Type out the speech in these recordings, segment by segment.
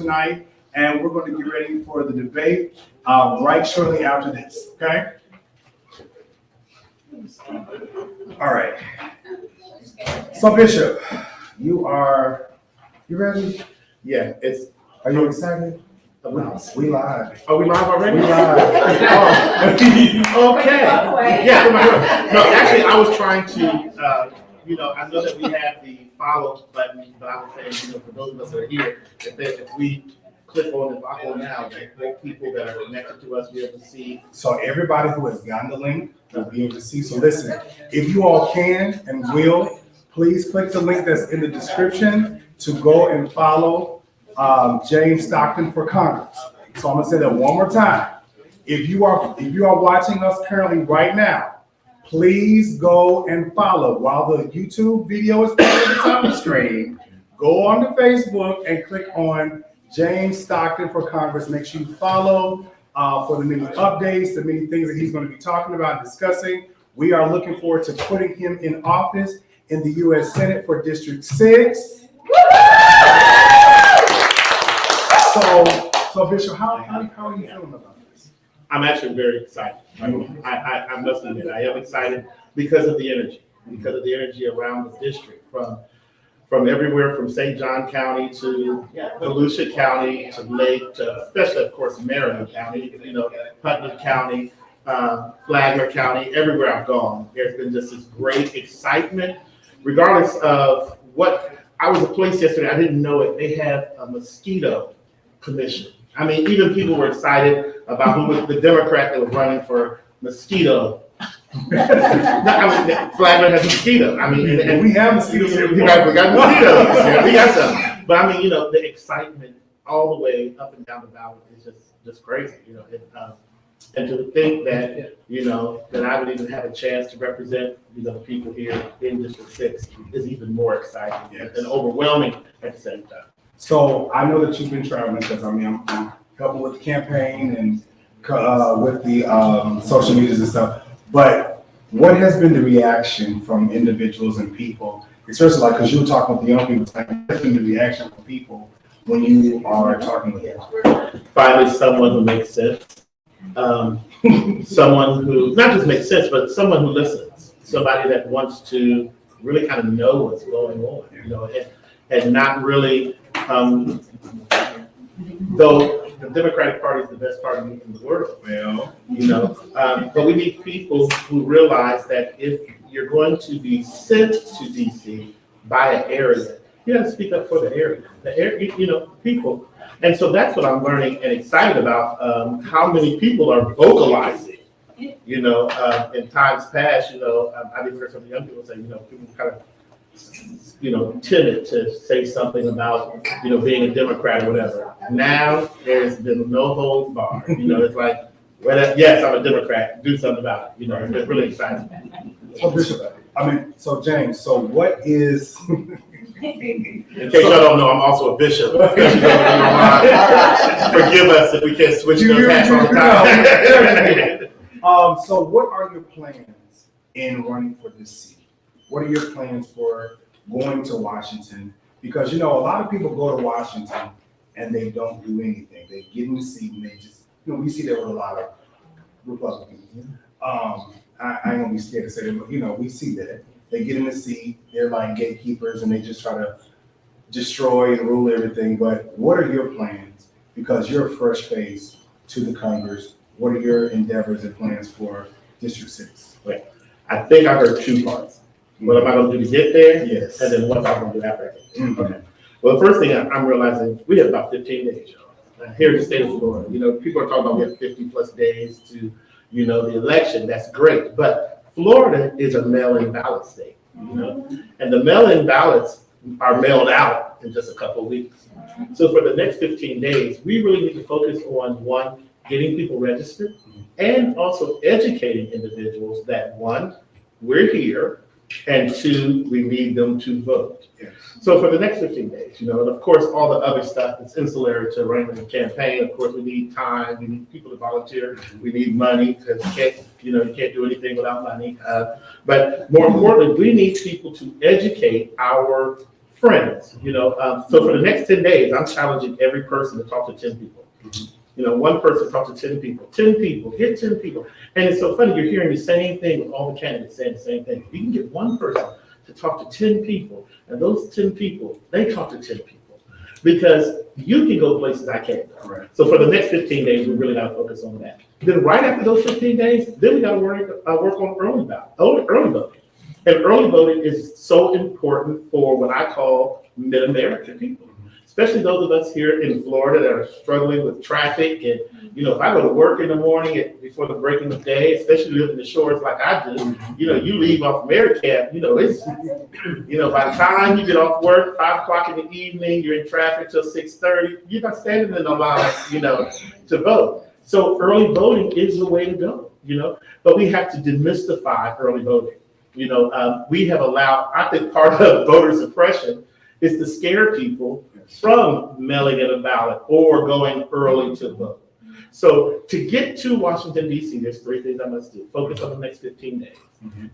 tonight, and we're going to get ready for the debate right shortly after this, okay? All right. So Bishop, you ready? Yeah, Are you excited? We live. Are we live already? We live. Okay. Yeah. No, actually, I was trying to, I know that we have the follow button, but I was saying, for those of us that are here, if we click on the follow now, the people that are connected to us be able to see. So everybody who has gotten the link will be able to see. So listen, if you all can and will, please click the link that's in the description to go and follow James Stockton for Congress. So I'm gonna say that one more time. If you are watching us currently right now, please go and follow. While the YouTube video is playing at the top of the screen, go on to Facebook and click on James Stockton for Congress. Make sure you follow for the many updates, the many things that he's going to be talking about and discussing. We are looking forward to putting him in office in the U.S. Senate for District 6. So Bishop, how are you feeling about this? I'm actually very excited. I must admit, I am excited because of the energy around the district, from everywhere from St. John County to Volusia County to Lake to, especially of course, Marion County, Putnam County, Flagler County, everywhere I've gone, there's been just this great excitement, regardless of what. I was a place yesterday, I didn't know it, they had a mosquito commission. I mean, even people were excited about who was the Democrat that was running for mosquito. Flagler has mosquito. I mean, and we have mosquitoes here. We got mosquitoes. Yeah, we got some. But I mean, the excitement all the way up and down the valley is just crazy. And to think that that I would even have a chance to represent the people here in District 6 is even more exciting and overwhelming at the same time. So I know that you've been traveling because I'm helping with the campaign and with the social medias and stuff. But what has been the reaction from individuals and people, especially because you were talking with the young people, what has been the reaction from people when you are talking with them? Finally, someone who makes sense. Someone who not just makes sense, but someone who listens. Somebody that wants to really kind of know what's going on, and not really, though the Democratic Party is the best party in the world, but we need people who realize that if you're going to be sent to DC by an area, you have to speak up for the area, people. And so that's what I'm learning and excited about, how many people are vocalizing, in times past, I've even heard some young people say, people kind of, timid to say something about, being a Democrat or whatever. Now there's been no holds barred, it's like, yes, I'm a Democrat, do something about it, it's really exciting. So Bishop, so James, so what is... In case y'all don't know, I'm also a bishop. Forgive us if we can't switch those hats all the time. So what are your plans in running for this seat? What are your plans for going to Washington? Because, a lot of people go to Washington and they don't do anything. They get in the seat and they just, we see that with a lot of Republicans. I ain't gonna be scared to say that, but, we see that. They get in the seat, they're like gatekeepers, and they just try to destroy and rule everything. But what are your plans? Because you're a fresh face to the Congress. What are your endeavors and plans for District 6? Wait, I think I heard two parts. What am I going to do to get there? Yes. And then what am I going to do after I get there? Mm-hmm. Okay. Well, the first thing I'm realizing, we have about 15 days, y'all. Here in the state of Florida, people are talking about we have 50 plus days to, the election. That's great. But Florida is a mail-in ballot state, and the mail-in ballots are mailed out in just a couple of weeks. So for the next 15 days, we really need to focus on, one, getting people registered, and also educating individuals that, one, we're here, and two, we need them to vote. Yes. So for the next 15 days, and of course, all the other stuff that's ancillary to running the campaign. Of course, we need time, we need people to volunteer, we need money, because you can't do anything without money. But more importantly, we need people to educate our friends, so for the next 10 days, I'm challenging every person to talk to 10 people. One person talk to 10 people, 10 people, get 10 people. And it's so funny, you're hearing the same thing with all the candidates saying the same thing. You can get one person to talk to 10 people, and those 10 people, they talk to 10 people. Because you can go places I can't go. Right. So for the next 15 days, we really got to focus on that. Then right after those 15 days, then we got to work on early voting. And early voting is so important for what I call mid-American people, especially those of us here in Florida that are struggling with traffic. And, if I go to work in the morning before the breaking of day, especially living in the shores like I do, you leave off Americab, it's, by the time you get off work, 5 o'clock in the evening, you're in traffic till 6:30, you're not standing in the line, to vote. So early voting is the way to go, but we have to demystify early voting. We have allowed, I think part of voter suppression is to scare people from mailing in a ballot or going early to vote. So to get to Washington, D.C., there's 3 things I must do. Focus on the next 15 days.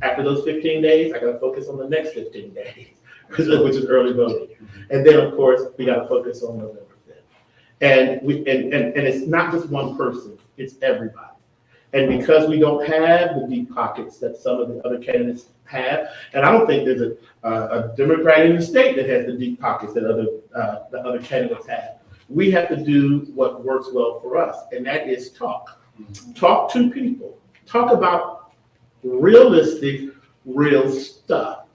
After those 15 days, I got to focus on the next 15 days, which is early voting. And then, of course, we got to focus on November 5th. And it's not just one person, it's everybody. And because we don't have the deep pockets that some of the other candidates have, and I don't think there's a Democrat in the state that has the deep pockets that the other candidates have, we have to do what works well for us, and that is talk. Talk to people. Talk about realistic, real stuff.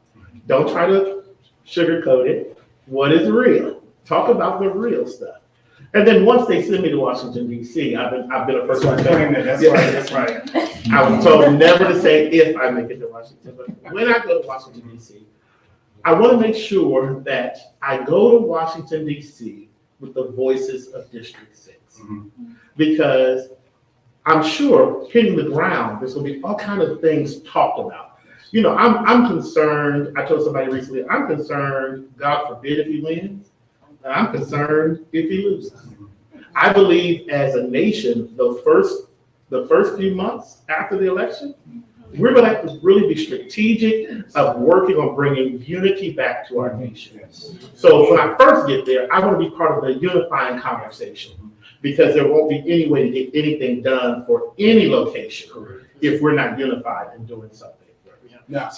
Don't try to sugarcoat it. What is real? Talk about the real stuff. And then once they send me to Washington, D.C., I've been a person. That's right. I was told never to say if I make it to Washington, but when I go to Washington, D.C., I want to make sure that I go to Washington, D.C. with the voices of District 6. Because I'm sure hitting the ground, there's going to be all kinds of things talked about. I'm concerned, I told somebody recently, I'm concerned, God forbid if he wins, and I'm concerned if he loses. I believe as a nation, the first few months after the election, we're going to have to really be strategic of working on bringing unity back to our nation. So when I first get there, I want to be part of the unifying conversation, because there won't be any way to get anything done for any location if we're not unified in doing something. Now,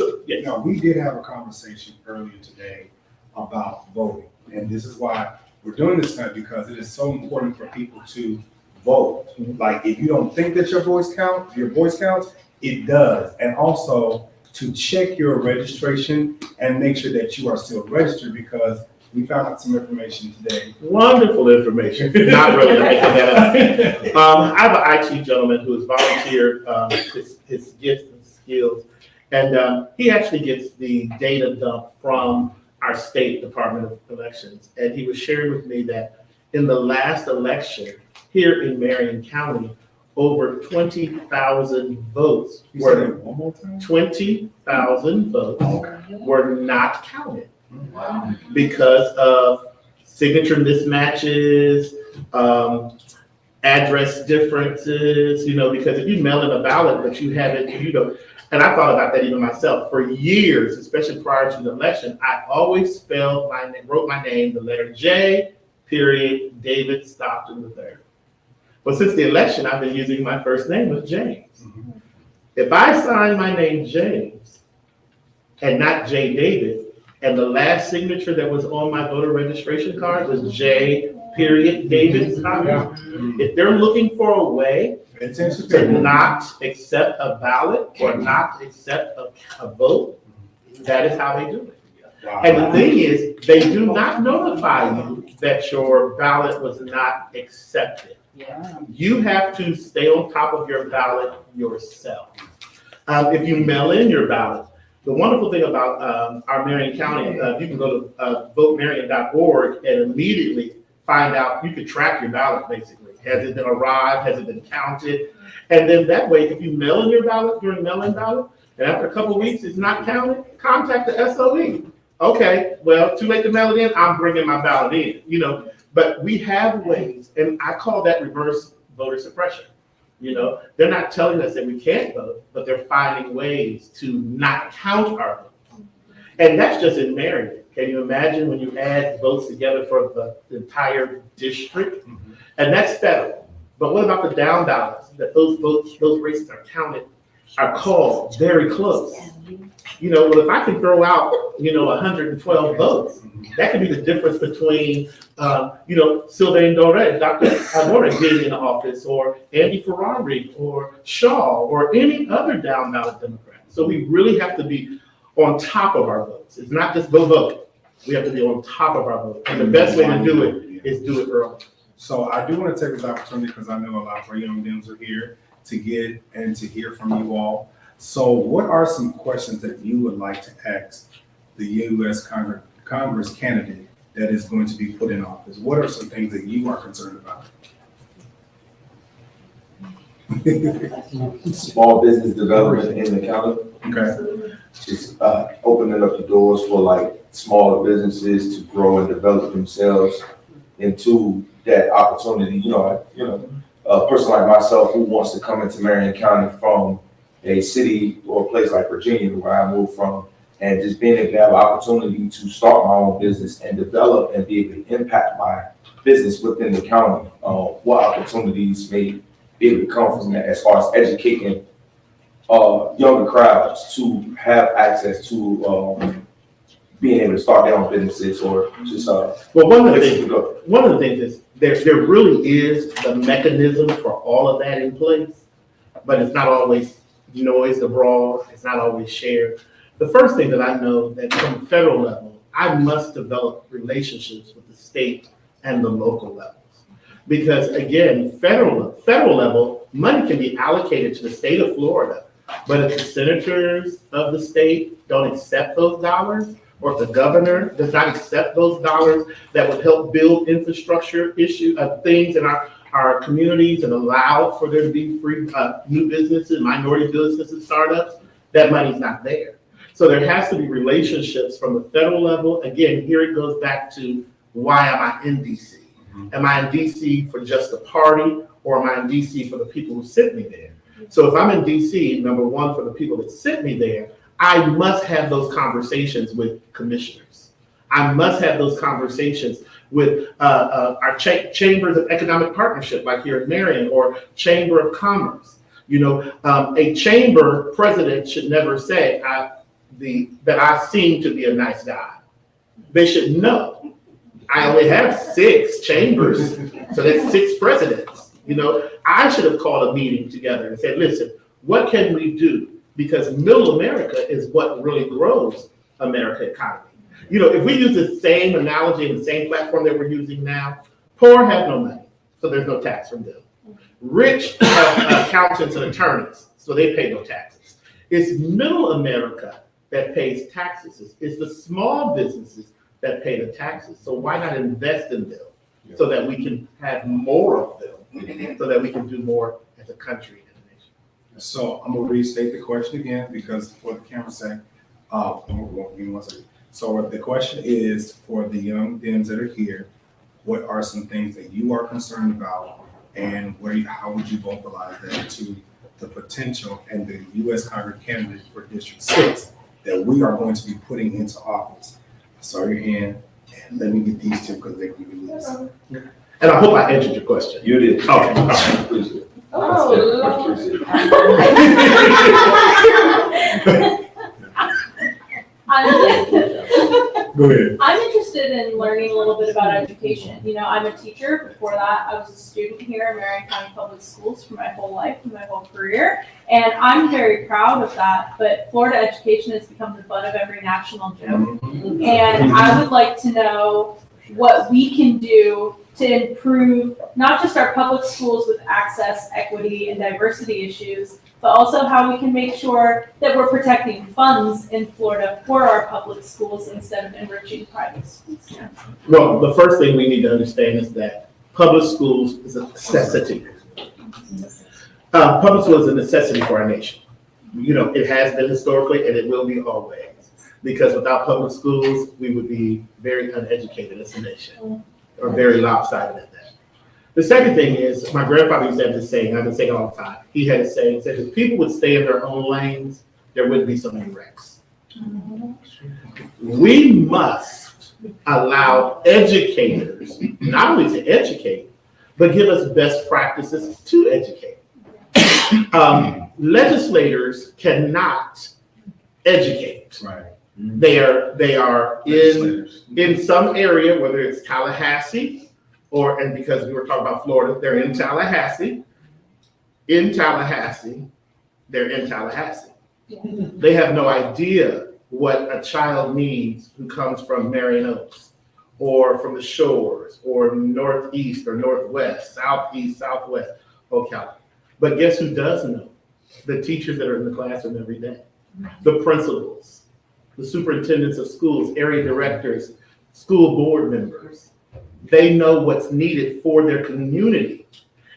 we did have a conversation earlier today about voting, and this is why we're doing this now, because it is so important for people to vote. Like, if you don't think that your voice counts, it does. And also to check your registration and make sure that you are still registered, because we found out some information today. Wonderful information. Not really making that up. I have an IT gentleman who has volunteered his gifts and skills, and he actually gets the data dump from our state Department of Elections. And he was sharing with me that in the last election here in Marion County, over 20,000 votes were 20,000 votes were not counted because of signature mismatches, address differences, because if you mail in a ballot but you haven't, and I thought about that even myself for years, especially prior to the election, I always wrote my name, the letter J, period, David Stockton III. But since the election, I've been using my first name as James. If I sign my name James and not J. David, and the last signature that was on my voter registration card was J. period David Stockton, if they're looking for a way to not accept a ballot or not accept a vote, that is how they do it. And the thing is, they do not notify you that your ballot was not accepted. You have to stay on top of your ballot yourself. If you mail in your ballot, the wonderful thing about our Marion County, you can go to votemarion.org and immediately find out, you can track your ballot basically. Has it been arrived? Has it been counted? And then that way, if you mail in your ballot, your mail-in ballot, and after a couple of weeks it's not counted, contact the SOE. Okay, well, too late to mail it in, I'm bringing my ballot in, But we have ways, and I call that reverse voter suppression. They're not telling us that we can't vote, but they're finding ways to not count our votes. And that's just in Marion. Can you imagine when you add votes together for the entire district? And that's federal. But what about the down ballots? That those votes, those races are counted, are called very close. You know, well, if I can throw out, 112 votes, that could be the difference between, Sylvain Doré, Dr. Doré being in office, or Andy Ferrari, or Shaw, or any other down ballot Democrat. So we really have to be on top of our votes. It's not just go vote. We have to be on top of our vote. And the best way to do it is do it early. So I do want to take this opportunity, because I know a lot of our young Dems are here, to get and to hear from you all. So what are some questions that you would like to ask the U.S. Congress candidate that is going to be put in office? What are some things that you are concerned about? Small business development in the county. Okay. Just opening up the doors for like smaller businesses to grow and develop themselves into that opportunity. A person like myself who wants to come into Marion County from a city or a place like Virginia, where I moved from, and just being able to have an opportunity to start my own business and develop and be able to impact my business within the county. What opportunities may be able to come from that, as far as educating younger crowds to have access to being able to start their own businesses, or just well, one of the things is there really is the mechanism for all of that in place, but it's not always noise abroad. It's not always shared. The first thing that I know that from the federal level, I must develop relationships with the state and the local levels. Because again, federal level, money can be allocated to the state of Florida, but if the senators of the state don't accept those dollars, or if the governor does not accept those dollars that would help build infrastructure things in our communities and allow for there to be free new businesses, minority businesses, startups, that money's not there. So there has to be relationships from the federal level. Again, here it goes back to, why am I in DC? Am I in DC for just the party, or am I in DC for the people who sit me there? So if I'm in DC, number one, for the people that sit me there, I must have those conversations with commissioners. I must have those conversations with our chambers of economic partnership, like here in Marion, or Chamber of Commerce. A chamber president should never say that I seem to be a nice guy. They should know. I only have 6 chambers, so that's 6 presidents. I should have called a meeting together and said, listen, what can we do? Because middle America is what really grows America economy. If we use the same analogy and the same platform that we're using now, poor have no money, so there's no tax from them. Rich have accountants and attorneys, so they pay no taxes. It's middle America that pays taxes. It's the small businesses that pay the taxes. So why not invest in them so that we can have more of them, so that we can do more as a country and a nation? So I'm gonna restate the question again, because for the camera's sake, give me 1 second. So the question is, for the young Dems that are here, what are some things that you are concerned about, and how would you vocalize that to the potential and the U.S. Congress candidate for District 6 that we are going to be putting into office? I saw your hand, and let me get these 2, because they can be loose. And I hope I answered your question. You did. Okay. All right. Appreciate it. Oh, Much appreciated. Go ahead. I'm interested in learning a little bit about education. I'm a teacher. Before that, I was a student here in Marion County Public Schools for my whole life and my whole career. And I'm very proud of that. But Florida education has become the butt of every national joke. And I would like to know what we can do to improve not just our public schools with access, equity, and diversity issues, but also how we can make sure that we're protecting funds in Florida for our public schools instead of enriching private schools. Well, the first thing we need to understand is that public schools is a necessity. Public school is a necessity for our nation. It has been historically, and it will be always. Because without public schools, we would be very uneducated as a nation, or very lopsided at that. The second thing is, my grandfather used to have this saying, I've been saying it all the time. He had a saying, said, if people would stay in their own lanes, there wouldn't be so many wrecks. We must allow educators not only to educate, but give us best practices to educate. Legislators cannot educate. Right. They are in some area, whether it's Tallahassee, and because we were talking about Florida, they're in Tallahassee. In Tallahassee, they're in Tallahassee. They have no idea what a child needs who comes from Marion Oaks, or from the shores, or northeast or northwest, southeast, southwest, Ocala. But guess who does know? The teachers that are in the classroom every day, the principals, the superintendents of schools, area directors, school board members. They know what's needed for their community.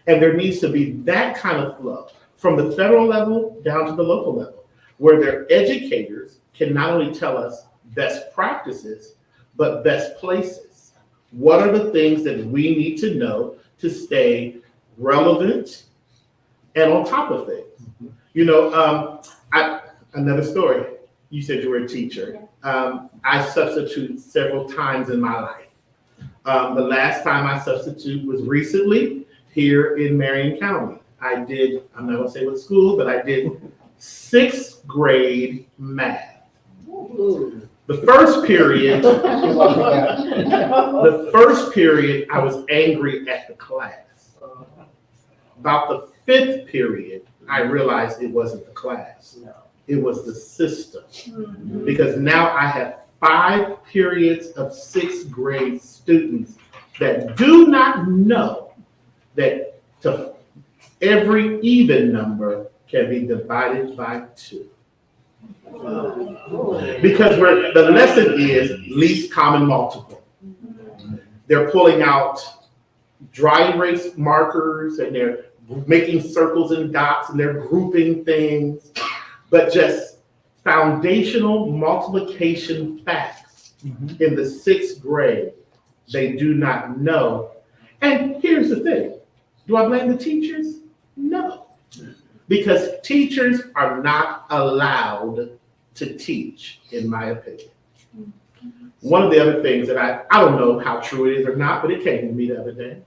And there needs to be that kind of flow from the federal level down to the local level, where their educators can not only tell us best practices, but best places. What are the things that we need to know to stay relevant and on top of things? You know, another story. You said you were a teacher. I substituted several times in my life. The last time I substituted was recently here in Marion County. I did, I'm not gonna say what school, but I did 6th grade math. The first period, I was angry at the class. About the 5th period, I realized it wasn't the class. It was the system. Because now I have 5 periods of 6th grade students that do not know that every even number can be divided by 2. Because the lesson is least common multiple. They're pulling out dry erase markers and they're making circles and dots and they're grouping things, but just foundational multiplication facts in the 6th grade, they do not know. And here's the thing, do I blame the teachers? No, because teachers are not allowed to teach, in my opinion. One of the other things that I don't know how true it is or not, but it came to me the other day.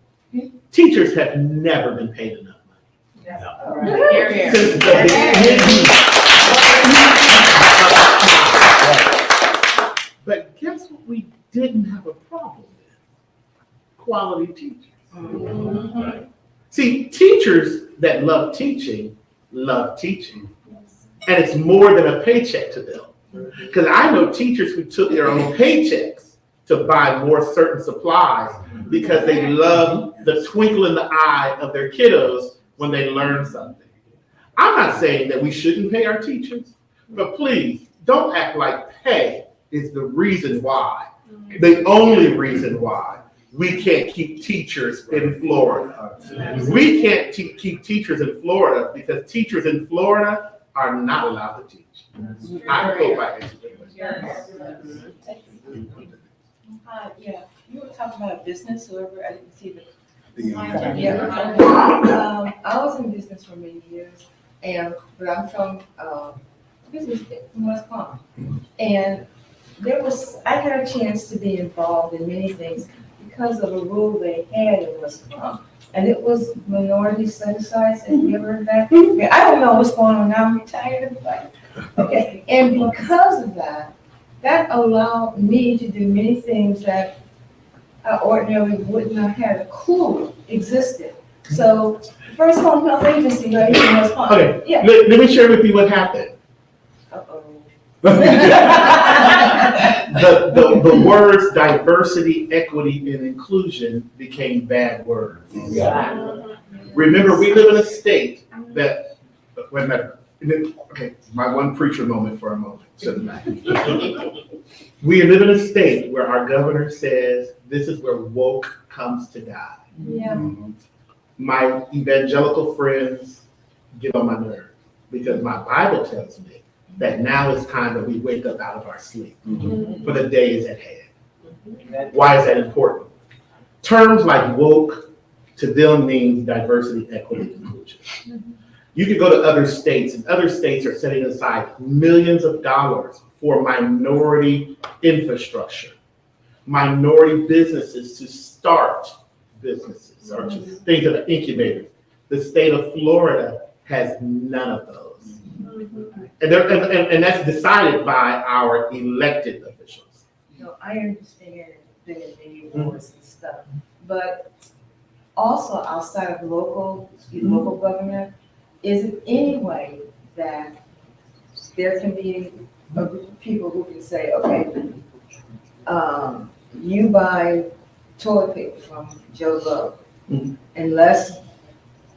Teachers have never been paid enough money. Since the beginning. But guess what we didn't have a problem with? Quality teachers. See, teachers that love teaching. And it's more than a paycheck to them. Because I know teachers who took their own paychecks to buy more certain supplies because they love the twinkle in the eye of their kiddos when they learn something. I'm not saying that we shouldn't pay our teachers, but please don't act like pay is the reason why, the only reason why we can't keep teachers in Florida. We can't keep teachers in Florida because teachers in Florida are not allowed to teach. I hope I answered the question. Yeah, you were talking about business, whoever, I didn't see the. Yeah. I was in business for many years, but I'm from business from West Palm. And I had a chance to be involved in many things because of a rule they had in West Palm. And it was minority set-asides, have you ever heard that? I don't know what's going on now, I'm retired, but, okay. And because of that allowed me to do many things that I ordinarily wouldn't have had a clue existed. So, first home health agency right here in West Palm. Okay, Yeah. let me share with you what happened. The words diversity, equity, and inclusion became bad words. Remember, we live in a state that, wait a minute, okay, my one preacher moment for a moment. We live in a state where our governor says this is where woke comes to die. Yeah. My evangelical friends get on my nerves because my Bible tells me that now is time that we wake up out of our sleep, for the day is at hand. Why is that important? Terms like woke to them means diversity, equity, and inclusion. You could go to other states, and other states are setting aside millions of dollars for minority infrastructure. minority businesses to start businesses or to think of incubators. The state of Florida has none of those. And that's decided by our elected officials. No, I understand being in many wars and stuff, but also outside of local government, is it any way that there can be a group of people who can say, okay, you buy toilet paper from Joe Blow, unless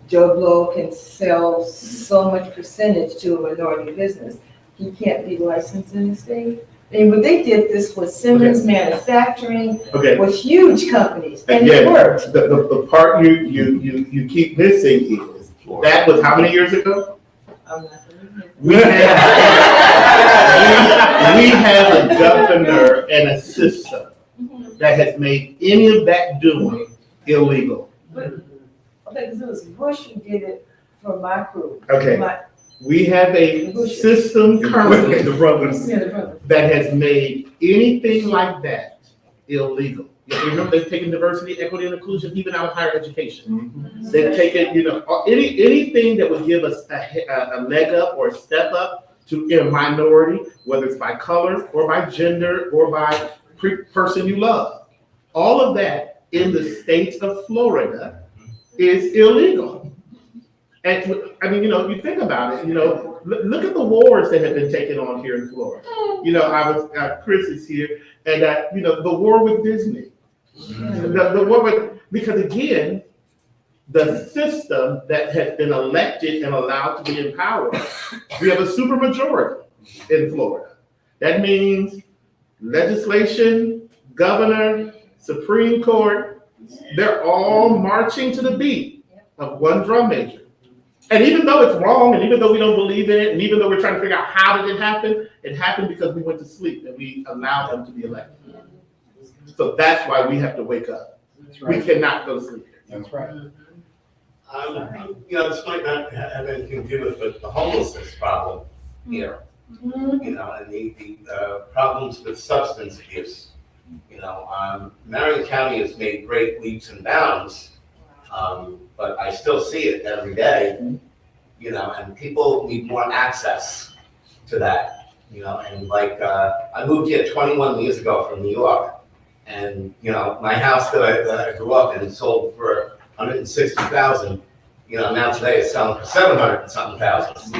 Joe Blow can sell so much percentage to a minority business, he can't be licensed in the state? I mean, when they did this with Simmons Manufacturing, with huge companies, and it worked. The part you keep missing is, that was how many years ago? I'm not gonna We have a governor and a system that has made any of that doing illegal. Okay, because it was Bush who did it for my crew. Okay. We have a system currently The brothers. that has made anything like that illegal. You remember they've taken diversity, equity, and inclusion even out of higher education. They've taken, anything that would give us a leg up or a step up to a minority, whether it's by color or by gender or by person you love. All of that in the state of Florida is illegal. And I mean, you think about it, look at the wars that have been taken on here in Florida. Chris is here, and the war with Disney. The war with, because again, the system that has been elected and allowed to be in power, we have a supermajority in Florida. That means legislation, governor, Supreme Court, they're all marching to the beat of one drum major. And even though it's wrong, and even though we don't believe in it, and even though we're trying to figure out how did it happened because we went to sleep and we allowed them to be elected. So that's why we have to wake up. We cannot go to sleep. That's right. This might not have anything to do with the homelessness problem here, and the problems with substance abuse. Marion County has made great leaps and bounds, but I still see it every day, and people need more access to that, and like, I moved here 21 years ago from New York, and, my house that I grew up in sold for $160,000, now today it's selling for $700 and something thousand,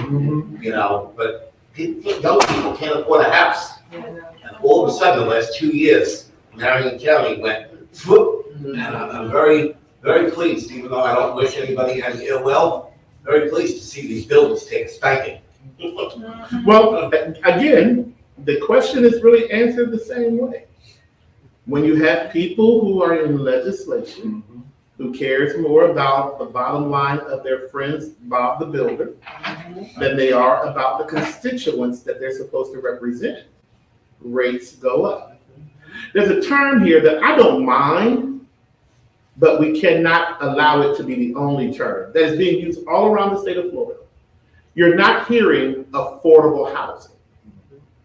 but young people can't afford a house. And all of a sudden, the last 2 years, Marion County went whoop, and I'm very, very pleased, even though I don't wish anybody any ill will, very pleased to see these buildings take a spanking. Well, again, the question is really answered the same way. When you have people who are in legislation, who cares more about the bottom line of their friends, Bob the Builder, than they are about the constituents that they're supposed to represent, rates go up. There's a term here that I don't mind, but we cannot allow it to be the only term that is being used all around the state of Florida. You're not hearing affordable housing.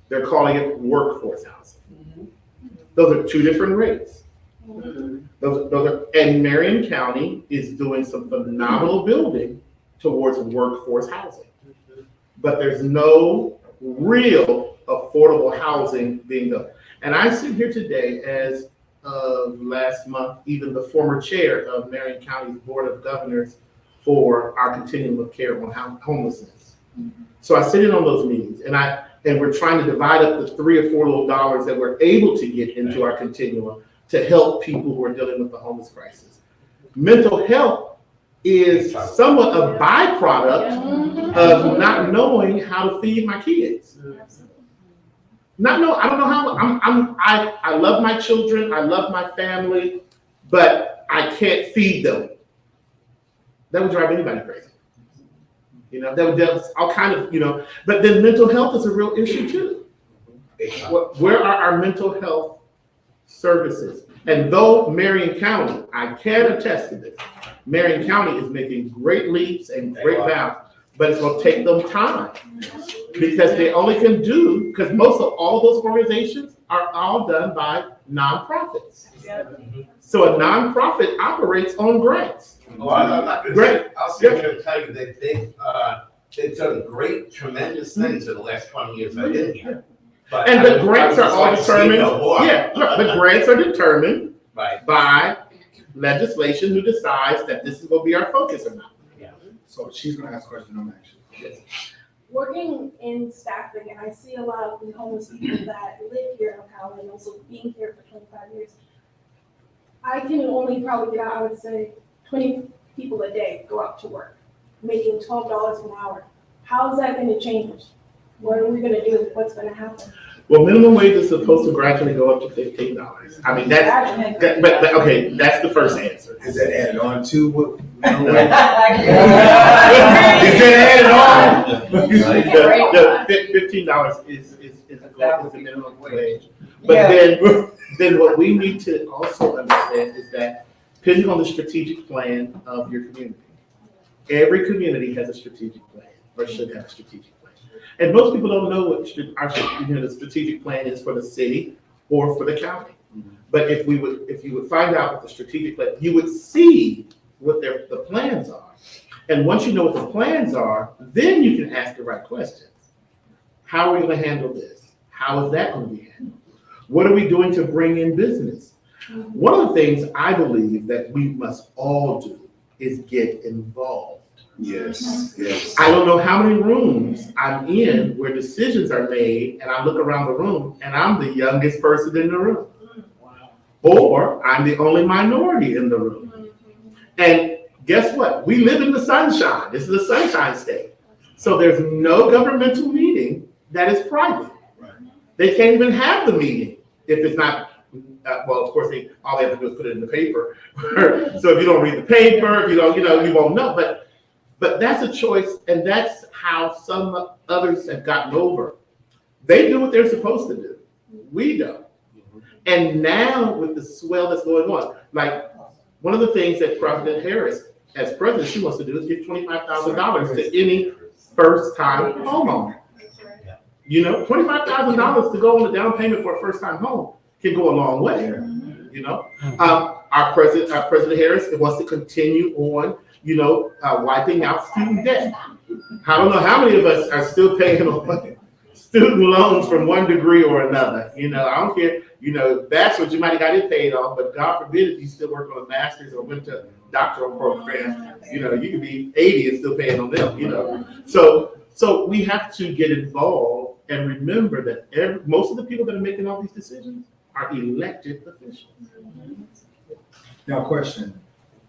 They're calling it workforce housing. Those are two different rates. And Marion County is doing some phenomenal building towards workforce housing. But there's no real affordable housing being done. And I sit here today as of last month, even the former chair of Marion County's Board of Governors for our continuum of care on homelessness. So I sit in on those meetings, and we're trying to divide up the $3 or $4 little dollars that we're able to get into our continuum to help people who are dealing with the homeless crisis. Mental health is somewhat a byproduct of not knowing how to feed my kids. I don't know how. I love my children, I love my family, but I can't feed them. That would drive anybody crazy. That's all kind of, but then mental health is a real issue too. Where are our mental health services? And though Marion County, I can attest to this, Marion County is making great leaps and great bounds, but it's gonna take them time. Because they only can do, because most of all those organizations are all done by nonprofits. So a nonprofit operates on grants. Well, I'm not gonna Great. say, I'll sit here and tell you that they've done great, tremendous things in the last 20 years I've been here. But And I the would- I grants would are just all like to see determined, no more. yeah, look, the grants are determined Right. by legislation who decides that this is gonna be our focus or not. So she's gonna ask a question on action. Working in staffing, and I see a lot of the homeless people that live here in Ocala and also being here for 25 years. I can only probably get out, I would say, 20 people a day go out to work, making $12 an hour. How is that gonna change? What are we gonna do? What's gonna happen? Well, minimum wage is supposed to gradually go up to $15. I mean, but okay, that's the first answer. Is that added on to what? Is Is it added on? $15 is the minimum wage. But then what we need to also understand is that depending on the strategic plan of your community, every community has a strategic plan or should have a strategic plan. And most people don't know what the strategic plan is for the city or for the county. But if you would find out what the strategic plan, you would see what the plans are. And once you know what the plans are, then you can ask the right questions. How are we going to handle this? How is that going to be handled? What are we doing to bring in business? One of the things I believe that we must all do is get involved. Yes, yes. I don't know how many rooms I'm in where decisions are made and I look around the room and I'm the youngest person in the room. Or I'm the only minority in the room. And guess what? We live in the sunshine. This is a sunshine state. So there's no governmental meeting that is private. They can't even have the meeting if it's not, well, of course, all they have to do is put it in the paper. So if you don't read the paper, if you don't, you won't know. But that's a choice, and that's how some others have gotten over. They do what they're supposed to do. We don't. And now with the swell that's going on, like one of the things that President Harris, as president, she wants to do is give $25,000 to any first-time homeowner. $25,000 to go on the down payment for a first-time home can go a long way. Our President Harris wants to continue on, wiping out student debt. I don't know how many of us are still paying on student loans from one degree or another. I don't care. Bachelor's, you might have got it paid off, but God forbid if you still work on a master's or went to doctoral program, you could be 80 and still paying on them. So we have to get involved and remember that most of the people that are making all these decisions are elected officials. Now, question.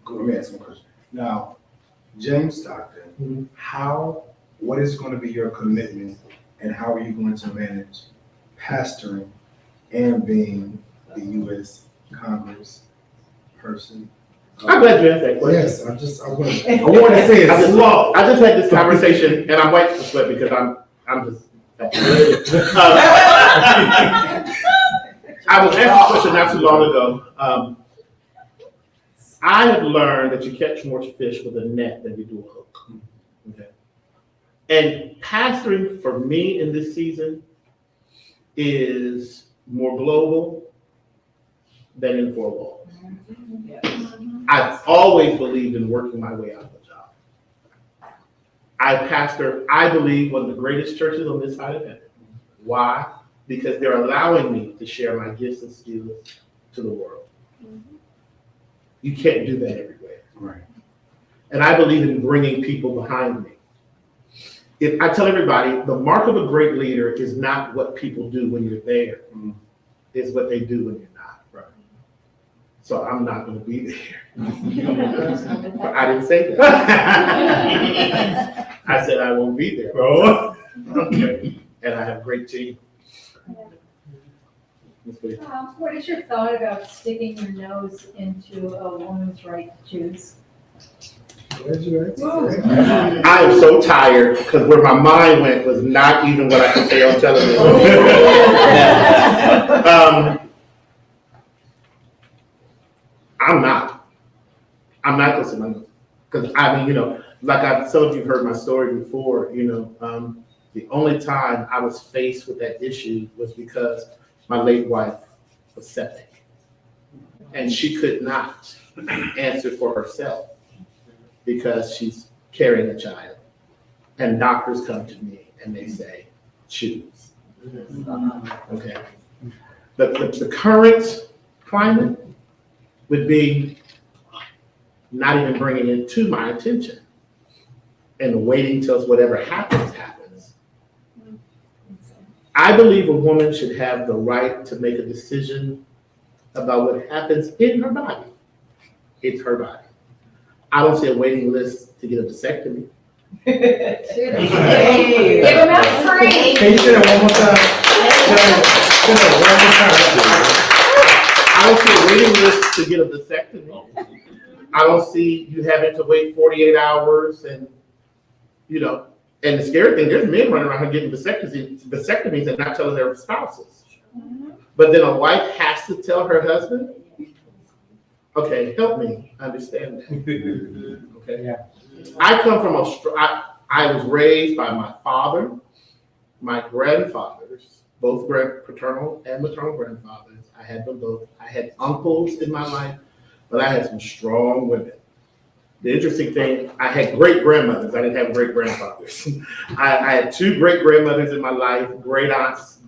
Let me ask you a question. Now, James Stockton, what is going to be your commitment and how are you going to manage pastoring and being the U.S. Congress person? I'm glad you asked that question. Yes, I want to say it slow. I just had this conversation, and I'm waiting to sweat because I'm just. I was asked a question not too long ago. I have learned that you catch more fish with a net than you do a hook. Okay. And pastoring for me in this season is more global than in four walls. I've always believed in working my way out of a job. I pastor, I believe, one of the greatest churches on this side of heaven. Why? Because they're allowing me to share my gifts and skills to the world. You can't do that everywhere. Right. And I believe in bringing people behind me. If I tell everybody, the mark of a great leader is not what people do when you're there. It's what they do when you're not. Right. So I'm not going to be there. But I didn't say that. I said I won't be there. Okay. And I have a great team. What is your thought about sticking your nose into a woman's right to choose? I am so tired because where my mind went was not even what I could say on television. I'm not going to say my nose. Because some of you heard my story before, The only time I was faced with that issue was because my late wife was septic. And she could not answer for herself because she's carrying a child. And doctors come to me and they say, choose. Okay. The current climate would be not even bringing it to my attention and waiting till whatever happens. I believe a woman should have the right to make a decision about what happens in her body. It's her body. I don't see a waiting list to get a vasectomy. Give them out free. Can you say that one more time? Say that I don't see a waiting list to get a vasectomy. I don't see you having to wait 48 hours and, and the scary thing, there's men running around here getting vasectomies and not telling their spouses. But then a wife has to tell her husband? Okay, help me understand that. Okay. Yeah. I come from I was raised by my father, my grandfathers, both paternal and maternal grandfathers. I had them both. I had uncles in my life, but I had some strong women. The interesting thing, I had great grandmothers. I didn't have great grandfathers. I had two great grandmothers in my life, great aunts.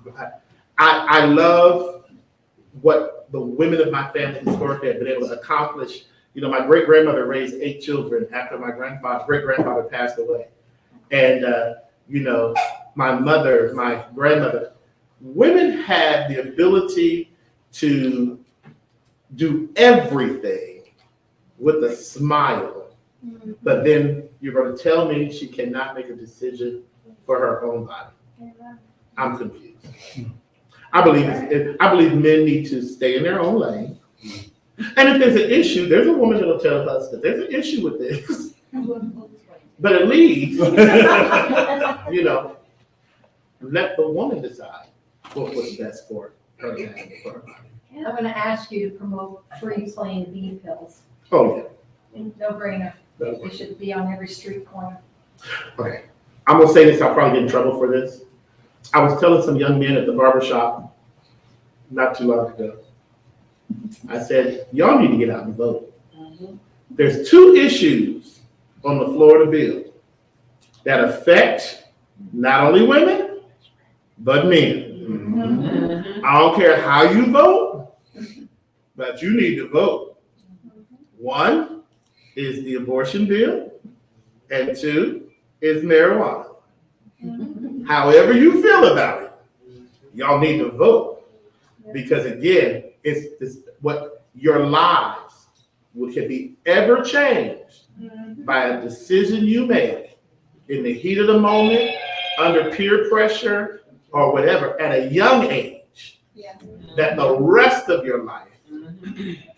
I love what the women of my family historically have been able to accomplish. My great grandmother raised 8 children after my great grandfather passed away. And, my mother, my grandmother, women had the ability to do everything with a smile. But then you're going to tell me she cannot make a decision for her own body. I'm confused. I believe men need to stay in their own lane. And if there's an issue, there's a woman that'll tell her husband, there's an issue with this. But at least, let the woman decide what's best for her and for her body. I'm gonna ask you to promote free plain B pills. Oh, No brainer. yeah. They should be on every street corner. Okay. I'm going to say this, I'll probably get in trouble for this. I was telling some young men at the barbershop not too long ago. I said, y'all need to get out and vote. There's 2 issues on the floor of the bill that affect not only women, but men. I don't care how you vote, but you need to vote. 1 is the abortion bill, and 2 is marijuana. However you feel about it, y'all need to vote. Because again, it's what your lives can be ever changed by a decision you make in the heat of the moment, under peer pressure, or whatever, at a young age, that the rest of your life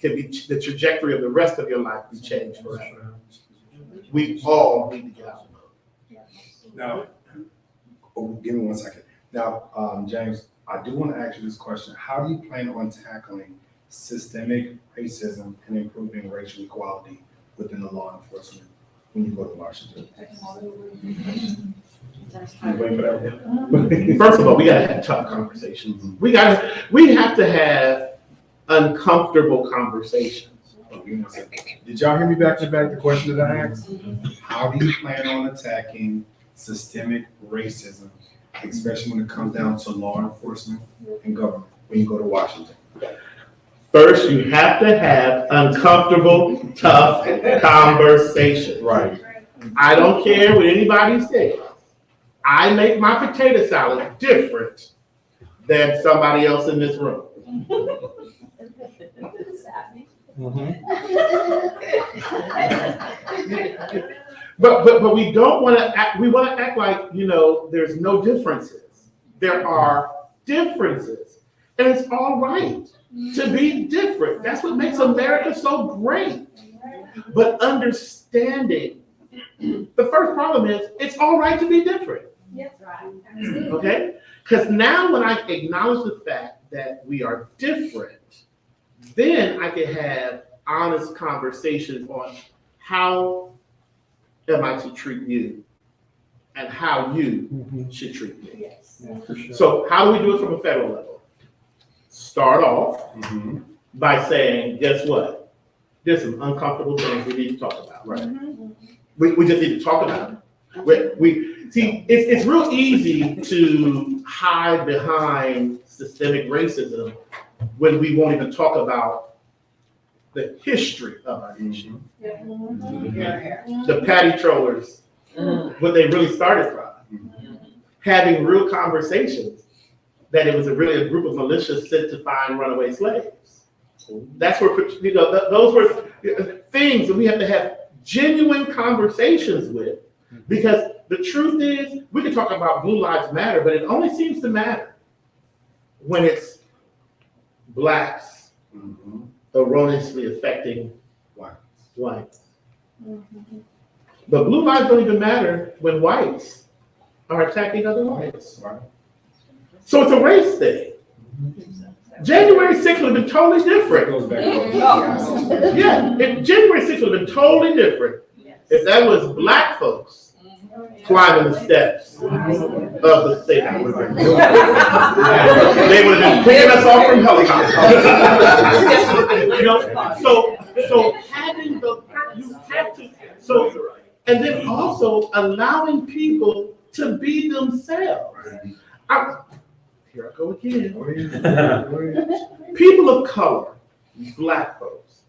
can be, the trajectory of the rest of your life be changed forever. We all need to get out. Now, give me 1 second. Now, James, I do want to ask you this question. How do you plan on tackling systemic racism and improving racial equality within the law enforcement when you go to Washington? You waiting for that? First of all, we gotta have tough conversations. We have to have uncomfortable conversations. Give me 1 second. Did y'all hear me back to back the question that I asked? How do you plan on attacking systemic racism, especially when it comes down to law enforcement and government when you go to Washington? First, you have to have uncomfortable, tough conversations. Right. I don't care what anybody says. I make my potato salad different than somebody else in this room. But we don't want to act. We want to act like there's no differences. There are differences, and it's all right to be different. That's what makes America so great. But understanding, the first problem is it's all right to be different. Yes, right. Okay? Because now when I acknowledge the fact that we are different, then I can have honest conversations on how am I to treat you and how you should treat me. Yes. For sure. So how do we do it from a federal level? Start off Mhm. by saying, guess what? There's some uncomfortable things we need to talk about. Right. We just need to talk about it. We see, it's real easy to hide behind systemic racism when we won't even talk about the history of our issue. The patty trollers, what they really started from. Having real conversations that it was really a group of militias sent to find runaway slaves. That's where, those were things that we have to have genuine conversations with, because the truth is, we can talk about Blue Lives Matter, but it only seems to matter when it's blacks Mhm. erroneously affecting Whites. whites. But blue lives don't even matter when whites are attacking other whites. Right. So it's a race thing. January 6th would have been totally different. Goes back to Yeah, January 6th would have been totally different if that was black folks climbing the steps of the state house. They would have been picking us off from helicopters. You know, so having you have to, and then also allowing people to be themselves. Here I go again. People of color, black folks,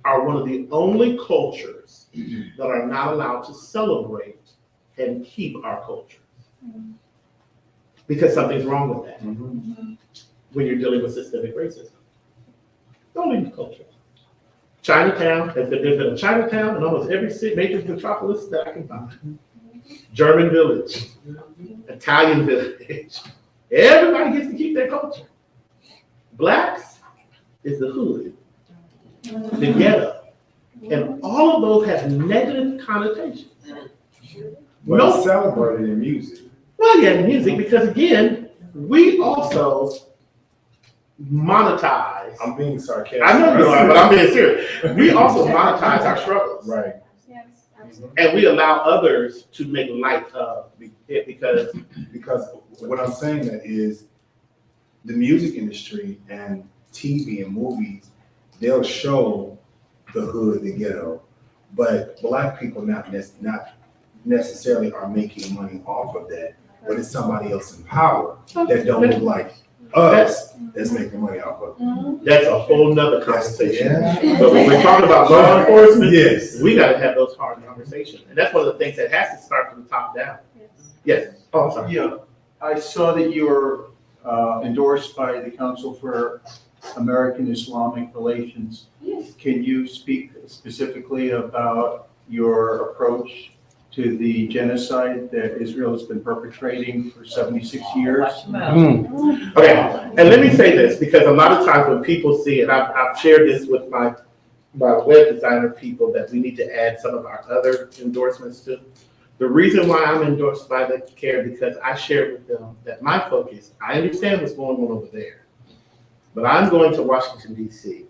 are one of the only cultures that are not allowed to celebrate and keep our culture. Because something's wrong with that when you're dealing with systemic racism. Don't leave the culture. Chinatown, there's been a Chinatown in almost every major metropolis that I can find. German village, Italian village. Everybody gets to keep their culture. Blacks is the hood, the ghetto. And all of those have negative connotations. But it's celebrated in music. Well, yeah, music, because again, we also monetize. I'm being sarcastic. I know you are, but I'm being serious. We also monetize our struggles. Right. Yes, absolutely. And we allow others to make light of it Because what I'm saying that is the music industry and TV and movies, they'll show the hood, the ghetto, but black people not necessarily are making money off of that, but it's somebody else in power that don't look like us that's making money off of it. that's a whole nother conversation. Yeah. But when we're talking about law enforcement, Yes. we gotta have those hard conversations. And that's one of the things that has to start from the top down. Yes, oh, I'm sorry. Yeah, I saw that you were endorsed by the Council for American Islamic Relations. Yes. Can you speak specifically about your approach to the genocide that Israel has been perpetrating for 76 years? Okay, and let me say this, because a lot of times when people see it, I've shared this with my web designer people, that we need to add some of our other endorsements to. The reason why I'm endorsed by the CARE, because I shared with them that my focus, I understand what's going on over there, but I'm going to Washington, D.C.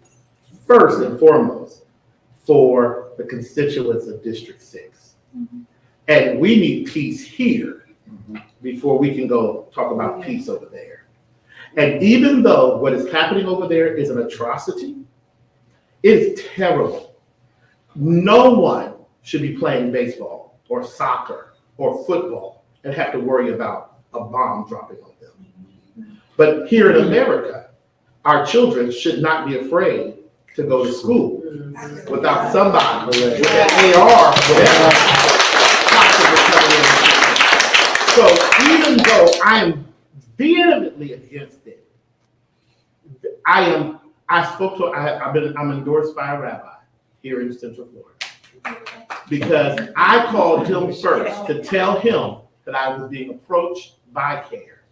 first and foremost for the constituents of District 6. And we need peace here before we can go talk about peace over there. And even though what is happening over there is an atrocity, it is terrible. No one should be playing baseball or soccer or football and have to worry about a bomb dropping on them. But here in America, our children should not be afraid to go to school without somebody with an AR So even though I am vehemently against it, I'm endorsed by a rabbi here in Central Florida. Because I called him first to tell him that I was being approached by CARE.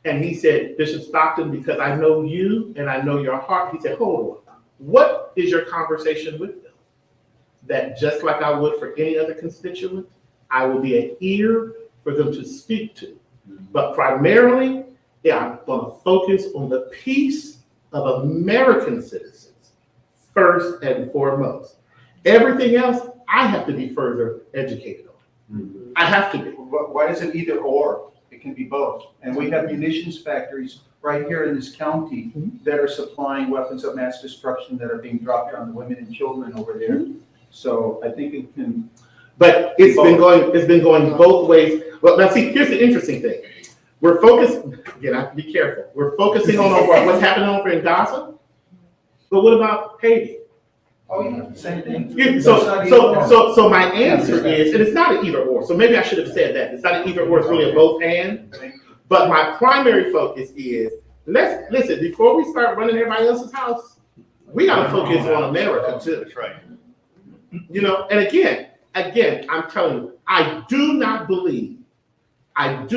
And he said, Bishop Stockton, because I know you and I know your heart, he said, hold on, what is your conversation with them? That just like I would for any other constituent, I will be an ear for them to speak to. But primarily, I'm going to focus on the peace of American citizens, first and foremost. Everything else, I have to be further educated on. I have to be. Why is it either or? It can be both. And we have munitions factories right here in this county that are supplying weapons of mass destruction that are being dropped on women and children over there. So I think it can. But it's been going both ways. Well, now see, here's the interesting thing. We're focused, again, I have to be careful. We're focusing on what's happening over in Gaza. But what about Haiti? Oh, yeah, same thing. Yeah, so my answer is, and it's not an either or, so maybe I should have said that. It's not an either or, it's really a both and. But my primary focus is, listen, before we start running everybody else's house, we gotta focus on America too. That's right. You know, and again, I'm telling you, I do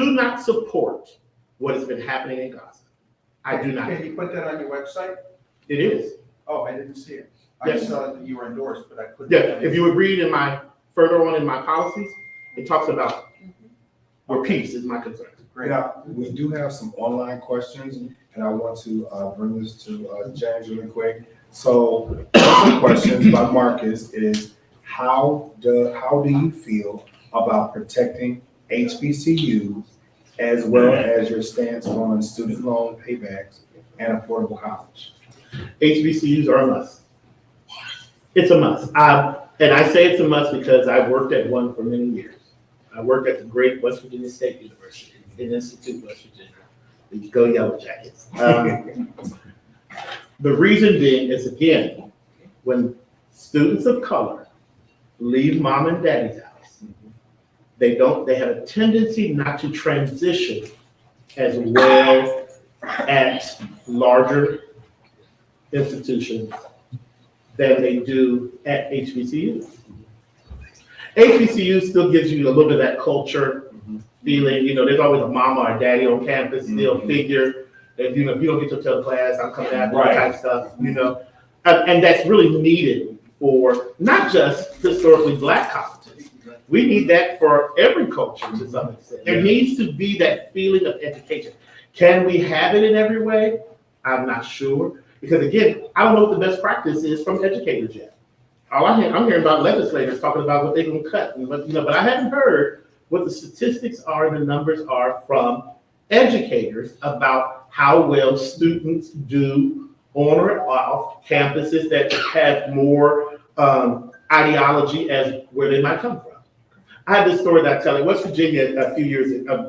not support what has been happening in Gaza. I do not. Can you put that on your website? It is. Oh, I didn't see it. I Yes. saw that you were endorsed, but I couldn't. Yeah, if you would read further on in my policies, it talks about where peace is my concern. Great. Now, we do have some online questions, and I want to bring this to James really quick. So, one of the questions by Marcus is, how do you feel about protecting HBCUs as well as your stance on student loan paybacks and affordable college? HBCUs are a must. It's a must. And I say it's a must because I worked at one for many years. I worked at the great West Virginia State University, in Institute, West Virginia. You go Yellow Jackets. The reason being is, again, when students of color leave mom and daddy's house, they have a tendency not to transition as well at larger institutions than they do at HBCUs. HBCU still gives you a little bit of that culture feeling, you know, there's always a mama or a daddy on campus, still figure that, you know, if you don't get to tell class, I'm coming after that type of stuff, you know. And that's really needed for not just historically Black colleges. We need that for every culture to some extent. There needs to be that feeling of education. Can we have it in every way? I'm not sure. Because again, I don't know what the best practice is from educators yet. I'm hearing about legislators talking about what they're going to cut, but I haven't heard what the statistics are and the numbers are from educators about how well students do on or off campuses that have more ideology as where they might come from. I have this story that I tell you. West Virginia,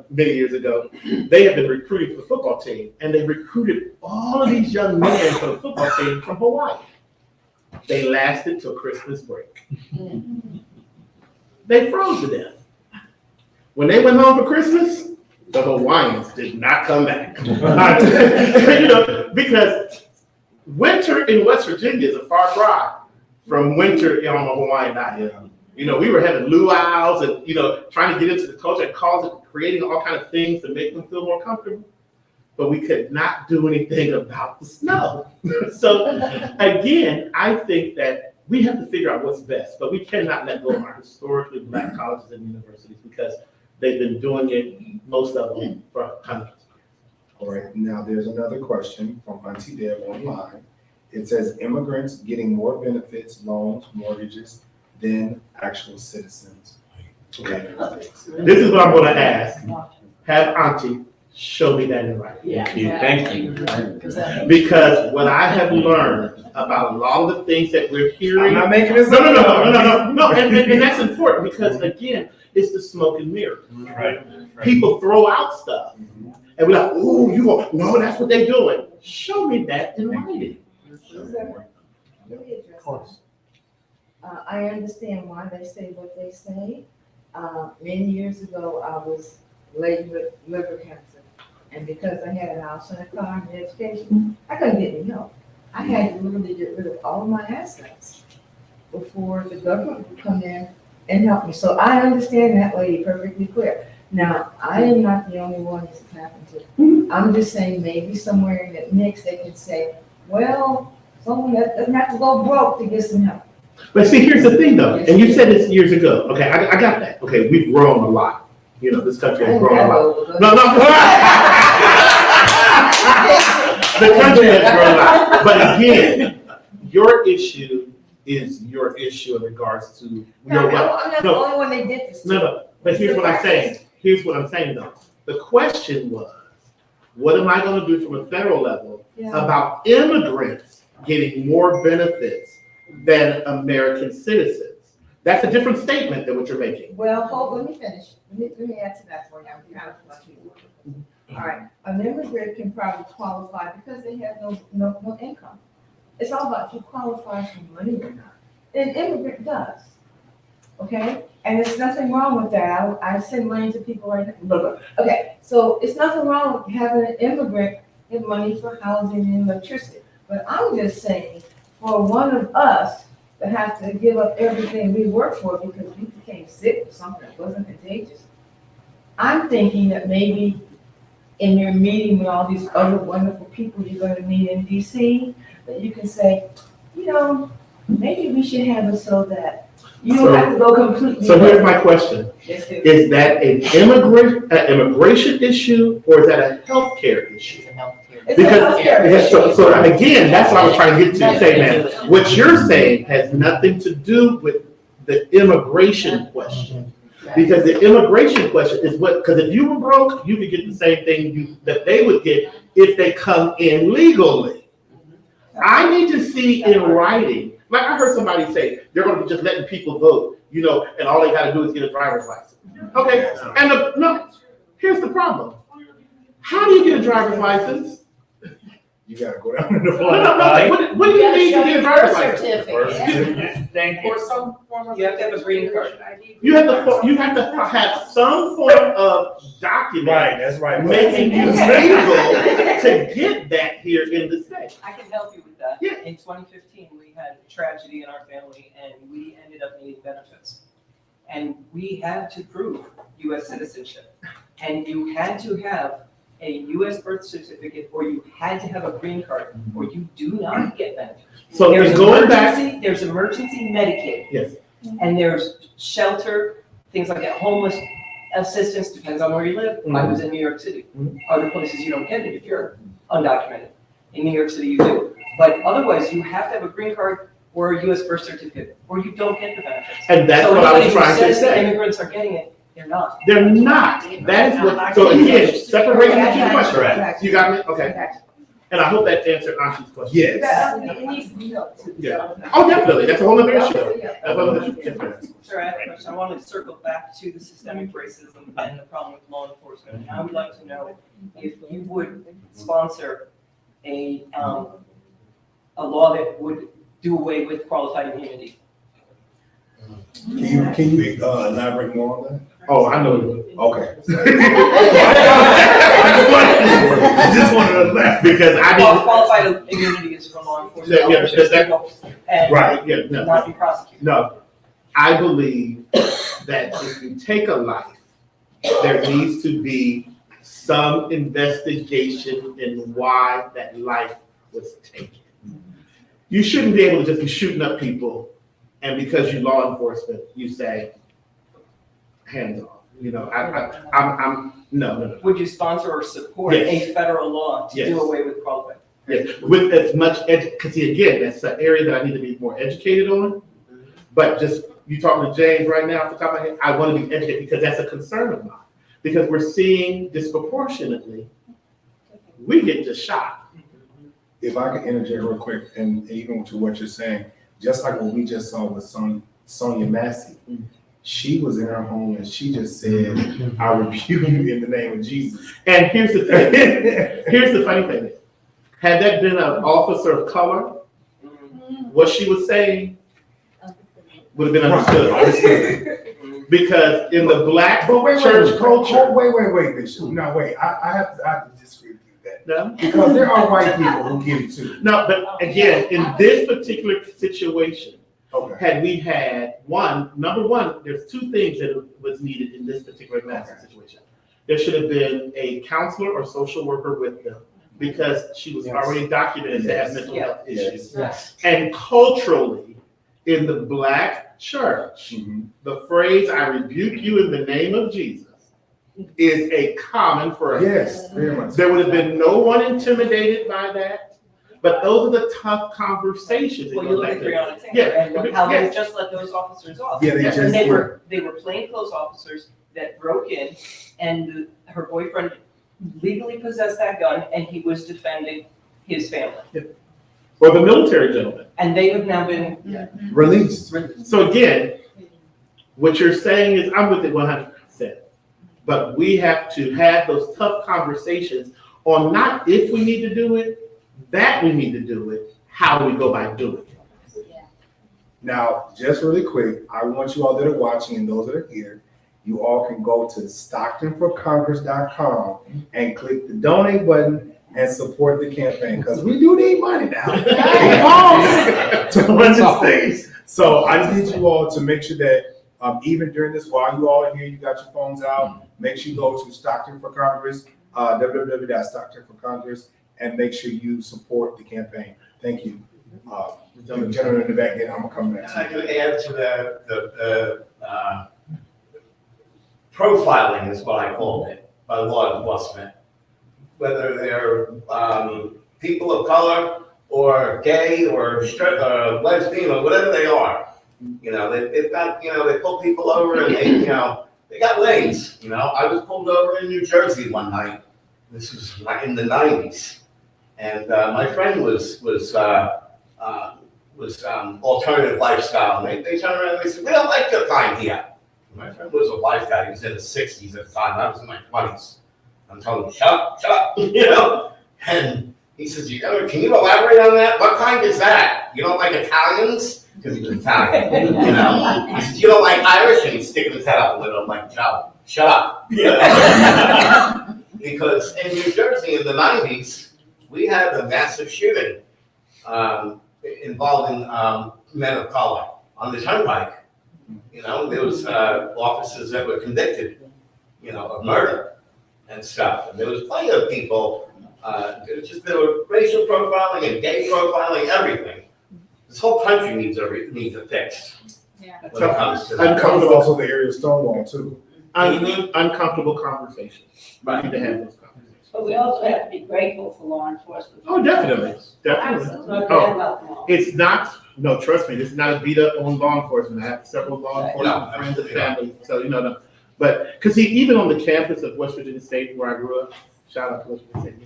many years ago, they have been recruiting for the football team, and they recruited all of these young men for the football team from Hawaii. They lasted till Christmas break. They froze to death. When they went home for Christmas, the Hawaiians did not come back. You know, because winter in West Virginia is a far cry from winter on the Hawaiian island. You know, we were having luau's and, you know, trying to get into the culture and creating all kinds of things to make them feel more comfortable. But we could not do anything about the snow. So again, I think that we have to figure out what's best, but we cannot let go of our historically Black colleges and universities because they've been doing it, most of them, for hundreds of years. All right, now there's another question from Auntie Deb online. It says, immigrants getting more benefits, loans, mortgages than actual citizens. Okay. This is what I'm going to ask. Have Auntie show me that in writing. Thank you. Because what I have learned about a lot of the things that we're hearing. I'm not making this No, and that's important because again, it's the smoke and mirrors. Right. People throw out stuff and we're like, oh, no, that's what they're doing. Show me that in writing. Of course. I understand why they say what they say. Many years ago, I was laden with liver cancer. And because I had a house and a car and education, I couldn't get any help. I had to literally get rid of all of my assets before the government would come in and help me. So I understand that lady perfectly clear. Now, I am not the only one this has happened to. I'm just saying maybe somewhere in that mix they can say, well, someone that doesn't have to go broke to get some help. But see, here's the thing though, and you said this years ago. Okay, I got that. Okay, we've grown a lot. You know, this country has grown a lot. No. The country has grown a lot. But again, your issue is your issue in regards to I'm not the only one they did this to. No. But here's what I'm saying. Here's what I'm saying though. The question was, what am I gonna do from a federal level about immigrants getting more benefits than American citizens? That's a different statement than what you're making. Well, let me finish. Let me add to that for you. I'm kind of flushing. All right, an immigrant can probably qualify because they have no income. It's all about if you qualify for money or not. An immigrant does, okay? And there's nothing wrong with that. I send money to people like that. Okay, so it's nothing wrong with having an immigrant get money for housing and electricity. But I'm just saying, for one of us to have to give up everything we work for because we became sick or something that wasn't contagious, I'm thinking that maybe in your meeting with all these other wonderful people you're going to meet in DC, that you can say, you know, maybe we should have it so that you don't have to go completely. So here's my question. Yes, sir. Is that an immigration issue or is that a healthcare issue? It's a Because, healthcare issue. so again, that's what I was trying to get to, say, man, what you're saying has nothing to do with the immigration question. Because the immigration question is what, because if you were broke, you could get the same thing that they would get if they come in legally. I need to see in writing, like I heard somebody say, they're going to be just letting people vote, you know, and all they got to do is get a driver's license. Okay, and no, here's the problem. How do you get a driver's license? You gotta go down in the No, blood. what do you need to get a driver's license? Or some form of. You have to have a green card. You have to have some form of document. Right, that's right. Making you legal to get that here in the state. I can help you with that. Yeah. In 2015, we had tragedy in our family and we ended up needing benefits. And we had to prove US citizenship. And you had to have a US birth certificate or you had to have a green card or you do not get benefits. So There's going back. there's emergency Medicaid. Yes. And there's shelter, things like that, homeless assistance, depends on where you live. I was in New York City. Other places you don't get it if you're undocumented. In New York City you do. But otherwise you have to have a green card or a US birth certificate, or you don't get the benefits. And that's So what I was anybody who trying to says that say. immigrants are getting it, they're not. They're not. That is what, so again, separating the two questions. Correct. You got me? Okay. And I hope that answered Ashi's question. Yes. It needs to be helped too. Yeah. Oh, definitely. That's a whole other issue. That's a whole other issue. Sir, I have a question. I wanted to circle back to the systemic racism and the problem with law enforcement. And I would like to know if you would sponsor a law that would do away with qualified immunity. Can you elaborate more on that? Oh, I know. Okay. I just wanted to laugh because I didn't. Qualified immunity is for law enforcement Yeah, officers that- to go and Right, yeah, no. not be prosecuted. No, I believe that if you take a life, there needs to be some investigation in why that life was taken. You shouldn't be able to just be shooting up people, and because you law enforcement, you say, hands off. You know, no. Would you sponsor or support Yes. a federal law to Yes. do away with qualified? Yeah, with as much because see, again, that's an area that I need to be more educated on. But just you talking to James right now off the top of my head, I want to be educated because that's a concern of mine. Because we're seeing disproportionately, we get just shot. If I could interject real quick, and even to what you're saying, just like what we just saw with Sonia Massey, she was in her home and she just said, I rebuke you in the name of Jesus. And here's the thing. Here's the funny thing. Had that been an officer of color, what she was saying would have been understood. Because in the black church culture. Wait, Bishop. No, wait. I have to disagree with you that. No? Because there are white people who give it too. No, but again, in this particular situation, Okay. had we had number one, there's two things that was needed in this particular massive situation. There should have been a counselor or social worker with them because she was already documented to have mental health issues. Yes. And culturally, in the black church, the phrase, I rebuke you in the name of Jesus, is a common phrase. Yes, very much. There would have been no one intimidated by that. But those are the tough conversations. Well, you look at Breonna Taylor Yeah. and how they just let those officers off. Yeah, they And just they did. were plainclothes officers that broke in, and her boyfriend legally possessed that gun, and he was defending his family. Or the military gentleman. And they have now been Released. So again, what you're saying is, I'm with it 100%. But we have to have those tough conversations on not if we need to do it, that we need to do it, how we go by doing it. Now, just really quick, I want you all that are watching and those that are here, you all can go to StocktonForCongress.com and click the donate button and support the campaign, because we do need money now. To run this thing. So I just need you all to make sure that even during this, while you all are here, you got your phones out, make sure you go to Stockton for Congress, www.stocktonforcongress, and make sure you support the campaign. Thank you. The gentleman in the back there, I'm gonna come back I to you. could add to the profiling is what I call it, by law enforcement. Whether they're people of color or gay or lesbian or whatever they are. You know, they've got, you know, they pull people over and they, you know, they got lanes. You know, I was pulled over in New Jersey one night. This was in the 90s. And my friend was alternative lifestyle. And they turned around and they said, "We don't like your time here." My friend was a white guy. He was in his 60s at the time. I was in my 20s. I'm telling him, shut up, you know? And he says, can you elaborate on that? What kind is that? You don't like Italians? Because he was Italian, you know? He says, you don't like Irish? And he's sticking his head out the window. I'm like, Joe, shut up. You know? Because in New Jersey in the 90s, we had a massive shooting involving men of color on the turnpike. You know, there was officers that were convicted, you know, of murder and stuff. And there was plenty of people, there were racial profiling and gay profiling, everything. This whole country needs a fix. Yeah. When it comes to that. Uncomfortable also the area of Stonewall too. Uncomfortable conversations. We need to have those conversations. But we also have to be grateful for law enforcement. Oh, definitely, definitely. It's not Oh. bad about them all. It's not, no, trust me, this is not a beat up on law enforcement. I have several law enforcement No, friends and absolutely not. family, so you know, but, because see, even on the campus of West Virginia State where I grew up, shout out to West Virginia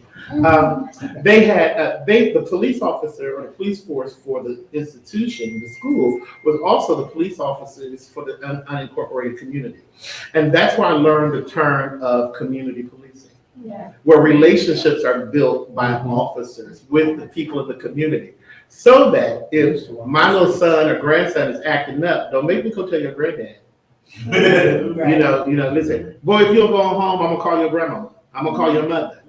State, they had, the police officer or the police force for the institution, the school, was also the police officers for the unincorporated community. And that's where I learned the term of community policing. Yeah. Where relationships are built by officers with the people of the community. So that if my little son or grandson is acting up, don't make me go tell your granddad. You know, listen, boy, if you don't go home, I'm gonna call your grandma. I'm gonna call your mother.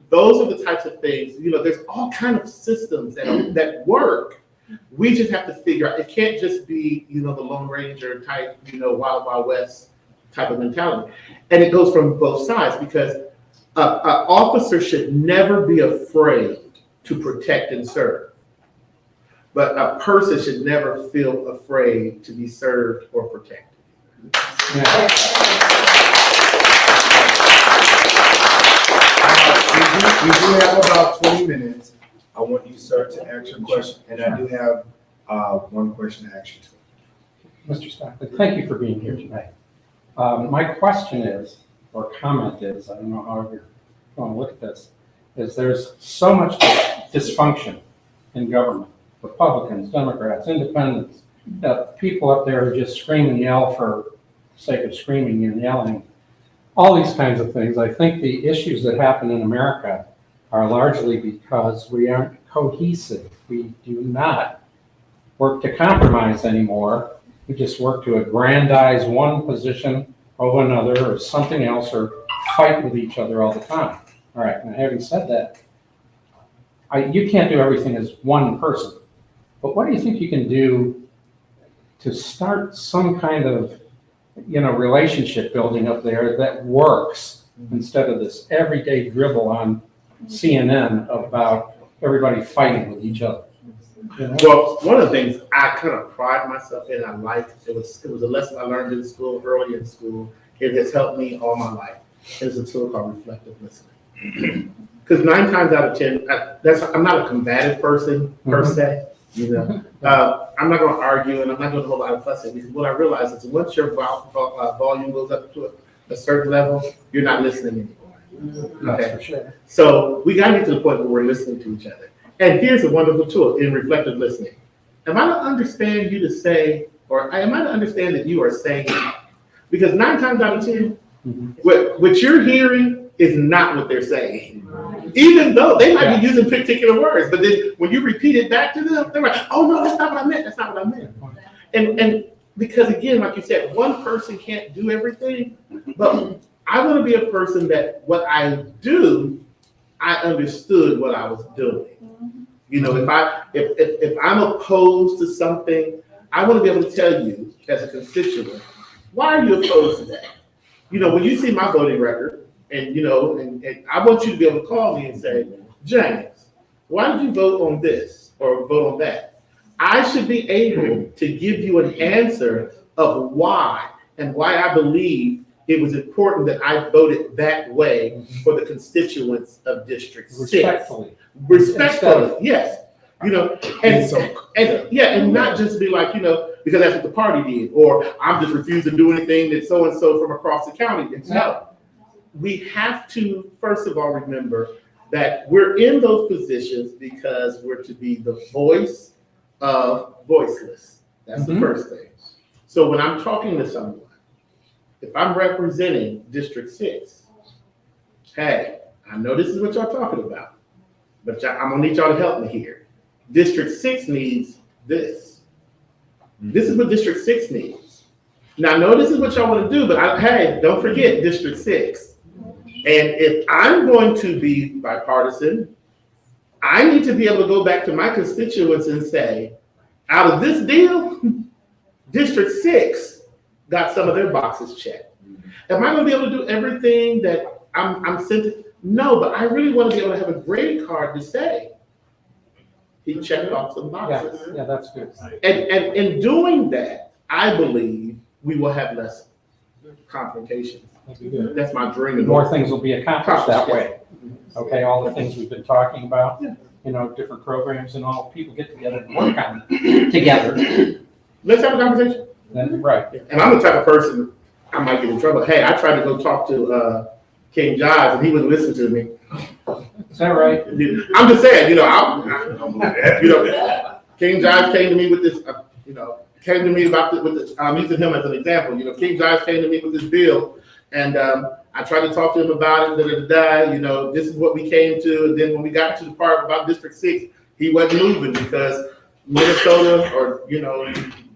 Those are the types of things, you know, there's all kind of systems that work. We just have to figure out, it can't just be, you know, the Lone Ranger type, you know, Wild Wild West type of mentality. And it goes from both sides, because an officer should never be afraid to protect and serve. But a person should never feel afraid to be served or protected. We do have about 20 minutes. I want you, sir, to ask your question, and I do have one question to ask you too. Mr. Stockton, thank you for being here tonight. My question is, or comment is, I don't know how you're going to look at this, is there's so much dysfunction in government, Republicans, Democrats, Independents, that people up there who just scream and yell for the sake of screaming and yelling, all these kinds of things. I think the issues that happen in America are largely because we aren't cohesive. We do not work to compromise anymore. We just work to aggrandize one position over another or something else, or fight with each other all the time. All right, now having said that, you can't do everything as one person, but what do you think you can do to start some kind of, you know, relationship building up there that works, instead of this everyday dribble on CNN about everybody fighting with each other? You know? Well, one of the things I kind of pride myself in, I liked, it was a lesson I learned in school, early in school. It has helped me all my life. It's a tool called reflective listening. Because 9 times out of 10, I'm not a combative person per se. You know, I'm not going to argue, and I'm not doing a whole lot of fussing, because what I realize is once your volume goes up to a certain level, you're not listening anymore. That's for sure. So we gotta get to the point where we're listening to each other. And here's a wonderful tool in reflective listening. Am I to understand you to say, or am I to understand that you are saying, because 9 times out of 10, what you're hearing is not what they're saying. Even though they might be using particular words, but then when you repeat it back to them, they're like, oh no, that's not what I meant, that's not what I meant. And because again, like you said, one person can't do everything, but I want to be a person that what I do, I understood what I was doing. You know, if I'm opposed to something, I want to be able to tell you as a constituent, why are you opposed to that? You know, when you see my voting record, and you know, and I want you to be able to call me and say, James, why did you vote on this or vote on that? I should be able to give you an answer of why and why I believe it was important that I voted that way for the constituents of District 6. Respectfully, yes. You know, and not just be like, you know, because that's what the party did, or I'm just refusing to do anything that so-and-so from across the county did. No. We have to, first of all, remember that we're in those positions because we're to be the voice of voiceless. That's the first thing. So when I'm talking to someone, if I'm representing District 6, hey, I know this is what y'all talking about, but I'm gonna need y'all to help me here. District 6 needs this. This is what District 6 needs. Now, I know this is what y'all want to do, but hey, don't forget District 6. And if I'm going to be bipartisan, I need to be able to go back to my constituents and say, out of this deal, District 6 got some of their boxes checked. Am I going to be able to do everything that I'm sent to? No, but I really want to be able to have a grade card to say, he checked off some boxes. Yeah, that's good. And in doing that, I believe we will have less confrontations. That's my dream. More things will be accomplished that way. Okay, all the things we've been talking about, you know, different programs and all, people get together and work on it together. Let's have a conversation. Right. And I'm the type of person, I might get in trouble. Hey, I tried to go talk to King Jives and he wouldn't listen to me. Is that right? I'm just saying, you know, King Jives came to me with this, came to me about this, I'm using him as an example. You know, King Jives came to me with this bill, and I tried to talk to him about it, you know, this is what we came to, and then when we got to the part about District 6, he wasn't moving because Minnesota or, you know,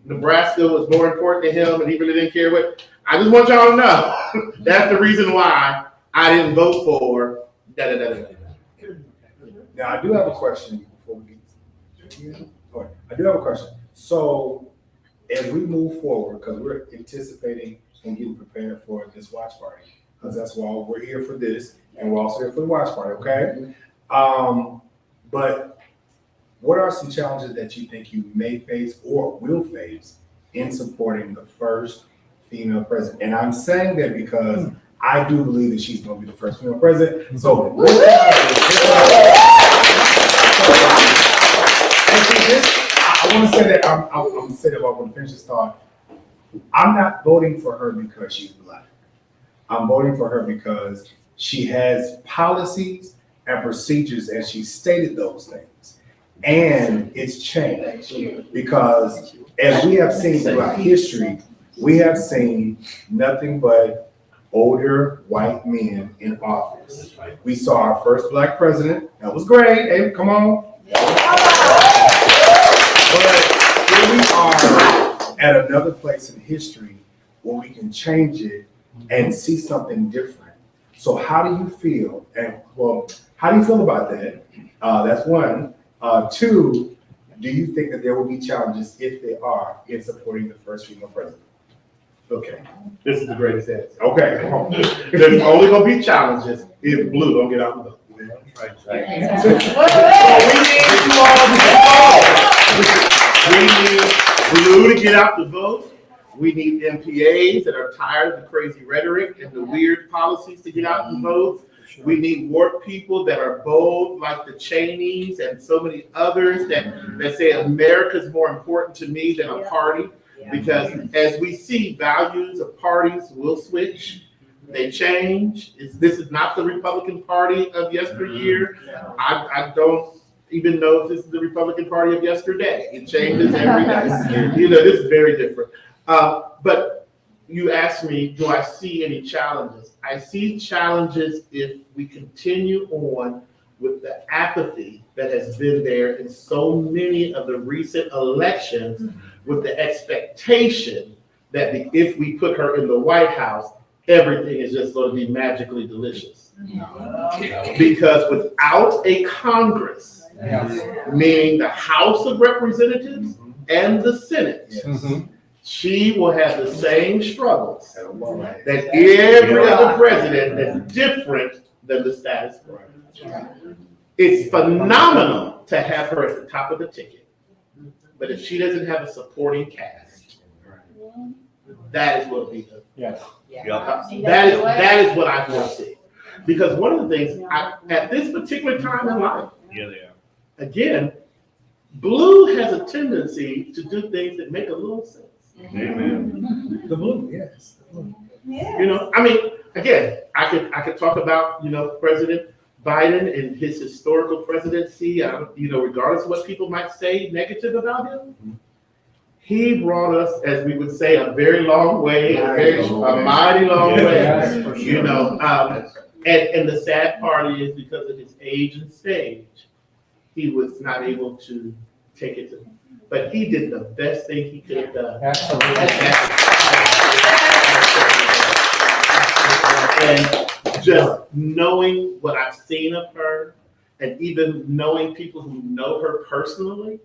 Nebraska was more important to him, and he really didn't care what. I just want y'all to know, that's the reason why I didn't vote for da-da-da-da. Now, I do have a question before we get. I do have a question. So, as we move forward, because we're anticipating and getting prepared for this watch party, because that's why we're here for this, and we're also here for the watch party, okay? But what are some challenges that you think you may face or will face in supporting the first female president? And I'm saying that because I do believe that she's going to be the first female president. So, I want to say that I'm going to say that while I'm finish this thought. I'm not voting for her because she's Black. I'm voting for her because she has policies and procedures, and she stated those things. And it's changed because as we have seen throughout history, we have seen nothing but older white men in office. We saw our first Black president. That was great. Hey, come on. But here we are at another place in history where we can change it and see something different. So how do you feel? And well, how do you feel about that? That's one. Two, do you think that there will be challenges, if there are, in supporting the first female president? Okay. This is the greatest answer. Okay, come on. There's only gonna be challenges if Blue don't get out the vote. We need Blue to get out the vote. We need MPAs that are tired of the crazy rhetoric and the weird policies to get out the vote. We need ward people that are bold, like the Cheneys and so many others that say America's more important to me than a party. Because as we see, values of parties will switch. They change. This is not the Republican Party of yesteryear. I don't even know if this is the Republican Party of yesterday. It changes every day. You know, this is very different. But you asked me, do I see any challenges? I see challenges if we continue on with the apathy that has been there in so many of the recent elections, with the expectation that if we put her in the White House, everything is just going to be magically delicious. Because without a Congress, meaning the House of Representatives and the Senate, she will have the same struggles that every other president that's different than the status quo. It's phenomenal to have her at the top of the ticket, but if she doesn't have a supporting cast, that is what will be the. Yes. That is what I foresee. Because one of the things, at this particular time in life, again, blue has a tendency to do things that make a little sense. Amen. The blue, yes. You know, I mean, again, I could talk about, you know, President Biden and his historical presidency. You know, regardless of what people might say negative about him, he brought us, as we would say, a very long way, a mighty long way. You know, and the sad part is because of his age and stage, he was not able to take it to. But he did the best thing he could have done. And just knowing what I've seen of her, and even knowing people who know her personally,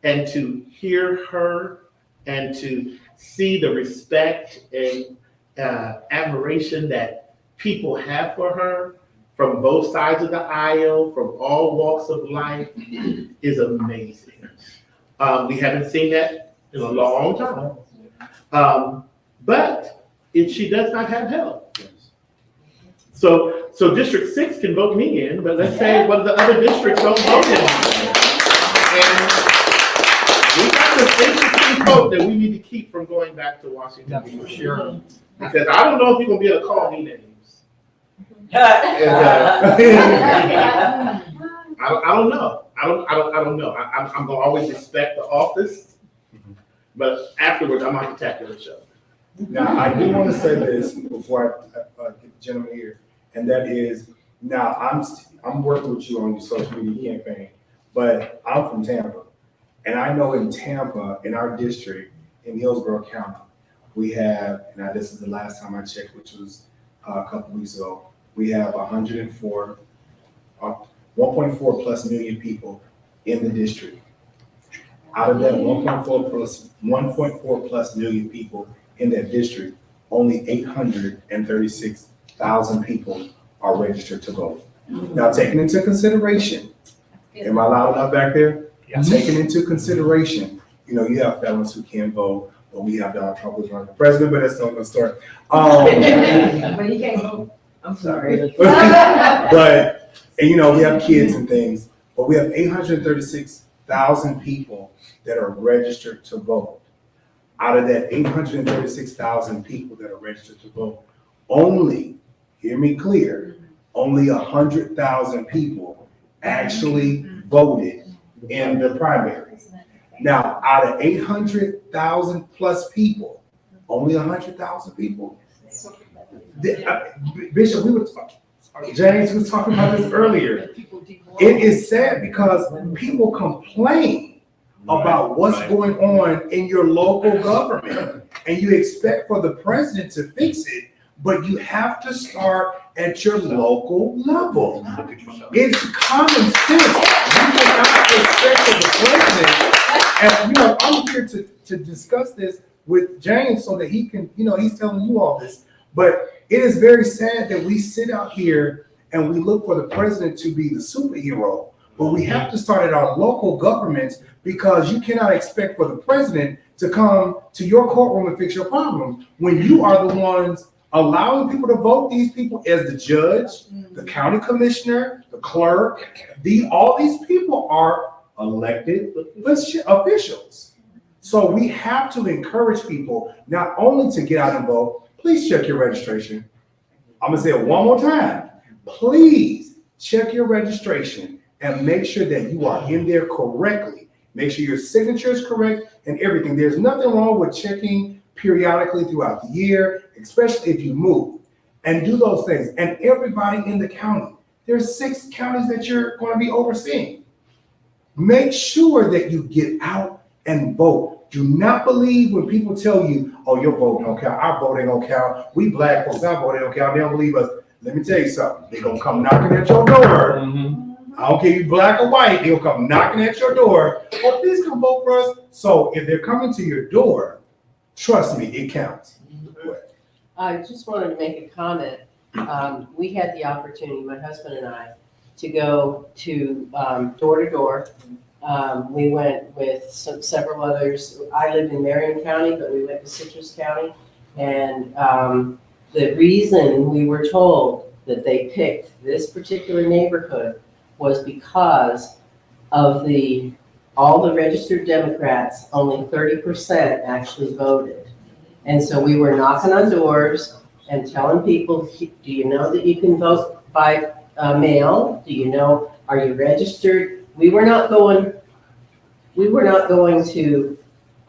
and to hear her and to see the respect and admiration that people have for her from both sides of the aisle, from all walks of life, is amazing. We haven't seen that in a long time. But if she does not have help, so District 6 can vote me in, but let's say one of the other districts don't vote in. And we got this interesting vote that we need to keep from going back to Washington. For sure. Because I don't know if you're gonna be able to call me names. I don't know. I don't know. I'm gonna always respect the office, but afterwards I'm gonna tackle the show. Now, I do want to say this before I get the gentleman here, and that is, now I'm working with you on your social media campaign, but I'm from Tampa, and I know in Tampa, in our district, in Hillsborough County, we have, and this is the last time I checked, which was a couple weeks ago, we have 1.4 plus million people in the district. Out of that 1.4 plus million people in that district, only 836,000 people are registered to vote. Now, taking into consideration, am I loud enough back there? Yes. Taking into consideration, you know, you have felons who can't vote, but we have Donald Trump who's running for president, but that's not another story. But he can't vote. I'm sorry. But, and you know, we have kids and things, but we have 836,000 people that are registered to vote. Out of that 836,000 people that are registered to vote, only, hear me clear, only 100,000 people actually voted in the primaries. Now, out of 800,000 plus people, only 100,000 people. Bishop, James was talking about this earlier. It is sad because people complain about what's going on in your local government, and you expect for the president to fix it, but you have to start at your local level. It's common sense. You cannot expect for the president, and you know, I'm here to discuss this with James so that he can, you know, he's telling you all this, but it is very sad that we sit out here and we look for the president to be the superhero, but we have to start at our local governments, because you cannot expect for the president to come to your courtroom and fix your problem when you are the ones allowing people to vote these people as the judge, the county commissioner, the clerk. All these people are elected officials. So we have to encourage people not only to get out and vote. Please check your registration. I'm gonna say it one more time. Please check your registration and make sure that you are in there correctly. Make sure your signature is correct and everything. There's nothing wrong with checking periodically throughout the year, especially if you move, and do those things. And everybody in the county, there's 6 counties that you're going to be overseeing. Make sure that you get out and vote. Do not believe when people tell you, oh, your vote don't count, our vote ain't gonna count, we black folks, our vote ain't gonna count, they don't believe us. Let me tell you something, they're gonna come knocking at your door. I don't care if you black or white, they'll come knocking at your door. Oh, please come vote for us. So if they're coming to your door, trust me, it counts. I just wanted to make a comment. We had the opportunity, my husband and I, to go to door to door. We went with several others. I live in Marion County, but we went to Citrus County. And the reason we were told that they picked this particular neighborhood was because of all the registered Democrats, only 30% actually voted. And so we were knocking on doors and telling people, do you know that you can vote by mail? Do you know, are you registered? We were not going to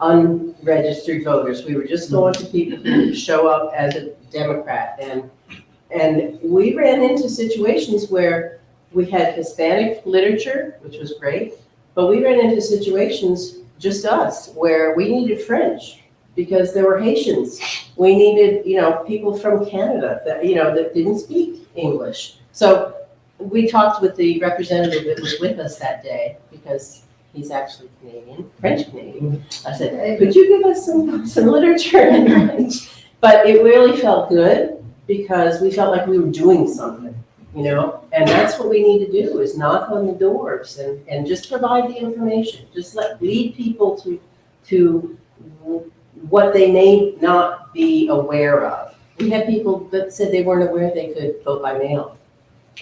unregistered voters. We were just going to people who show up as a Democrat. And we ran into situations where we had Hispanic literature, which was great, but we ran into situations, just us, where we needed French because there were Haitians. We needed, people from Canada that didn't speak English. So we talked with the representative that was with us that day because he's actually Canadian, French Canadian. I said, hey, could you give us some literature in French? But it really felt good because we felt like we were doing something. And that's what we need to do is knock on the doors and just provide the information. Just lead people to what they may not be aware of. We had people that said they weren't aware they could vote by mail.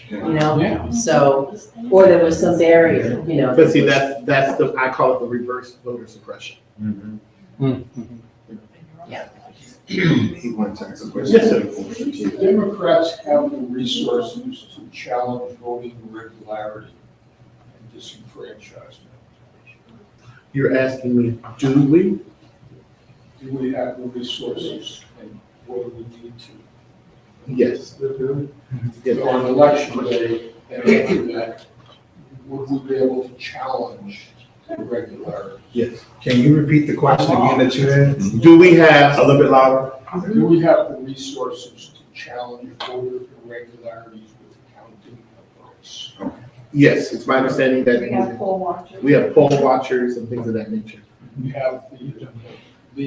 Yeah. So, or there was some barrier, But see, that's I call it the reverse voter suppression. He wanted to ask a question. Yes, sir. Democrats have the resources to challenge voting irregularity and disenfranchisement. You're asking me, do we? Do we have the resources and what do we need to? Yes. Yes. So on election day, and after that, would we be able to challenge irregularity? Yes. Can you repeat the question again that you had? Do we have A little bit louder. Do we have the resources to challenge voter irregularities with counting of votes? Yes, it's my understanding that We have poll watchers. we have poll watchers and things of that nature. We have the.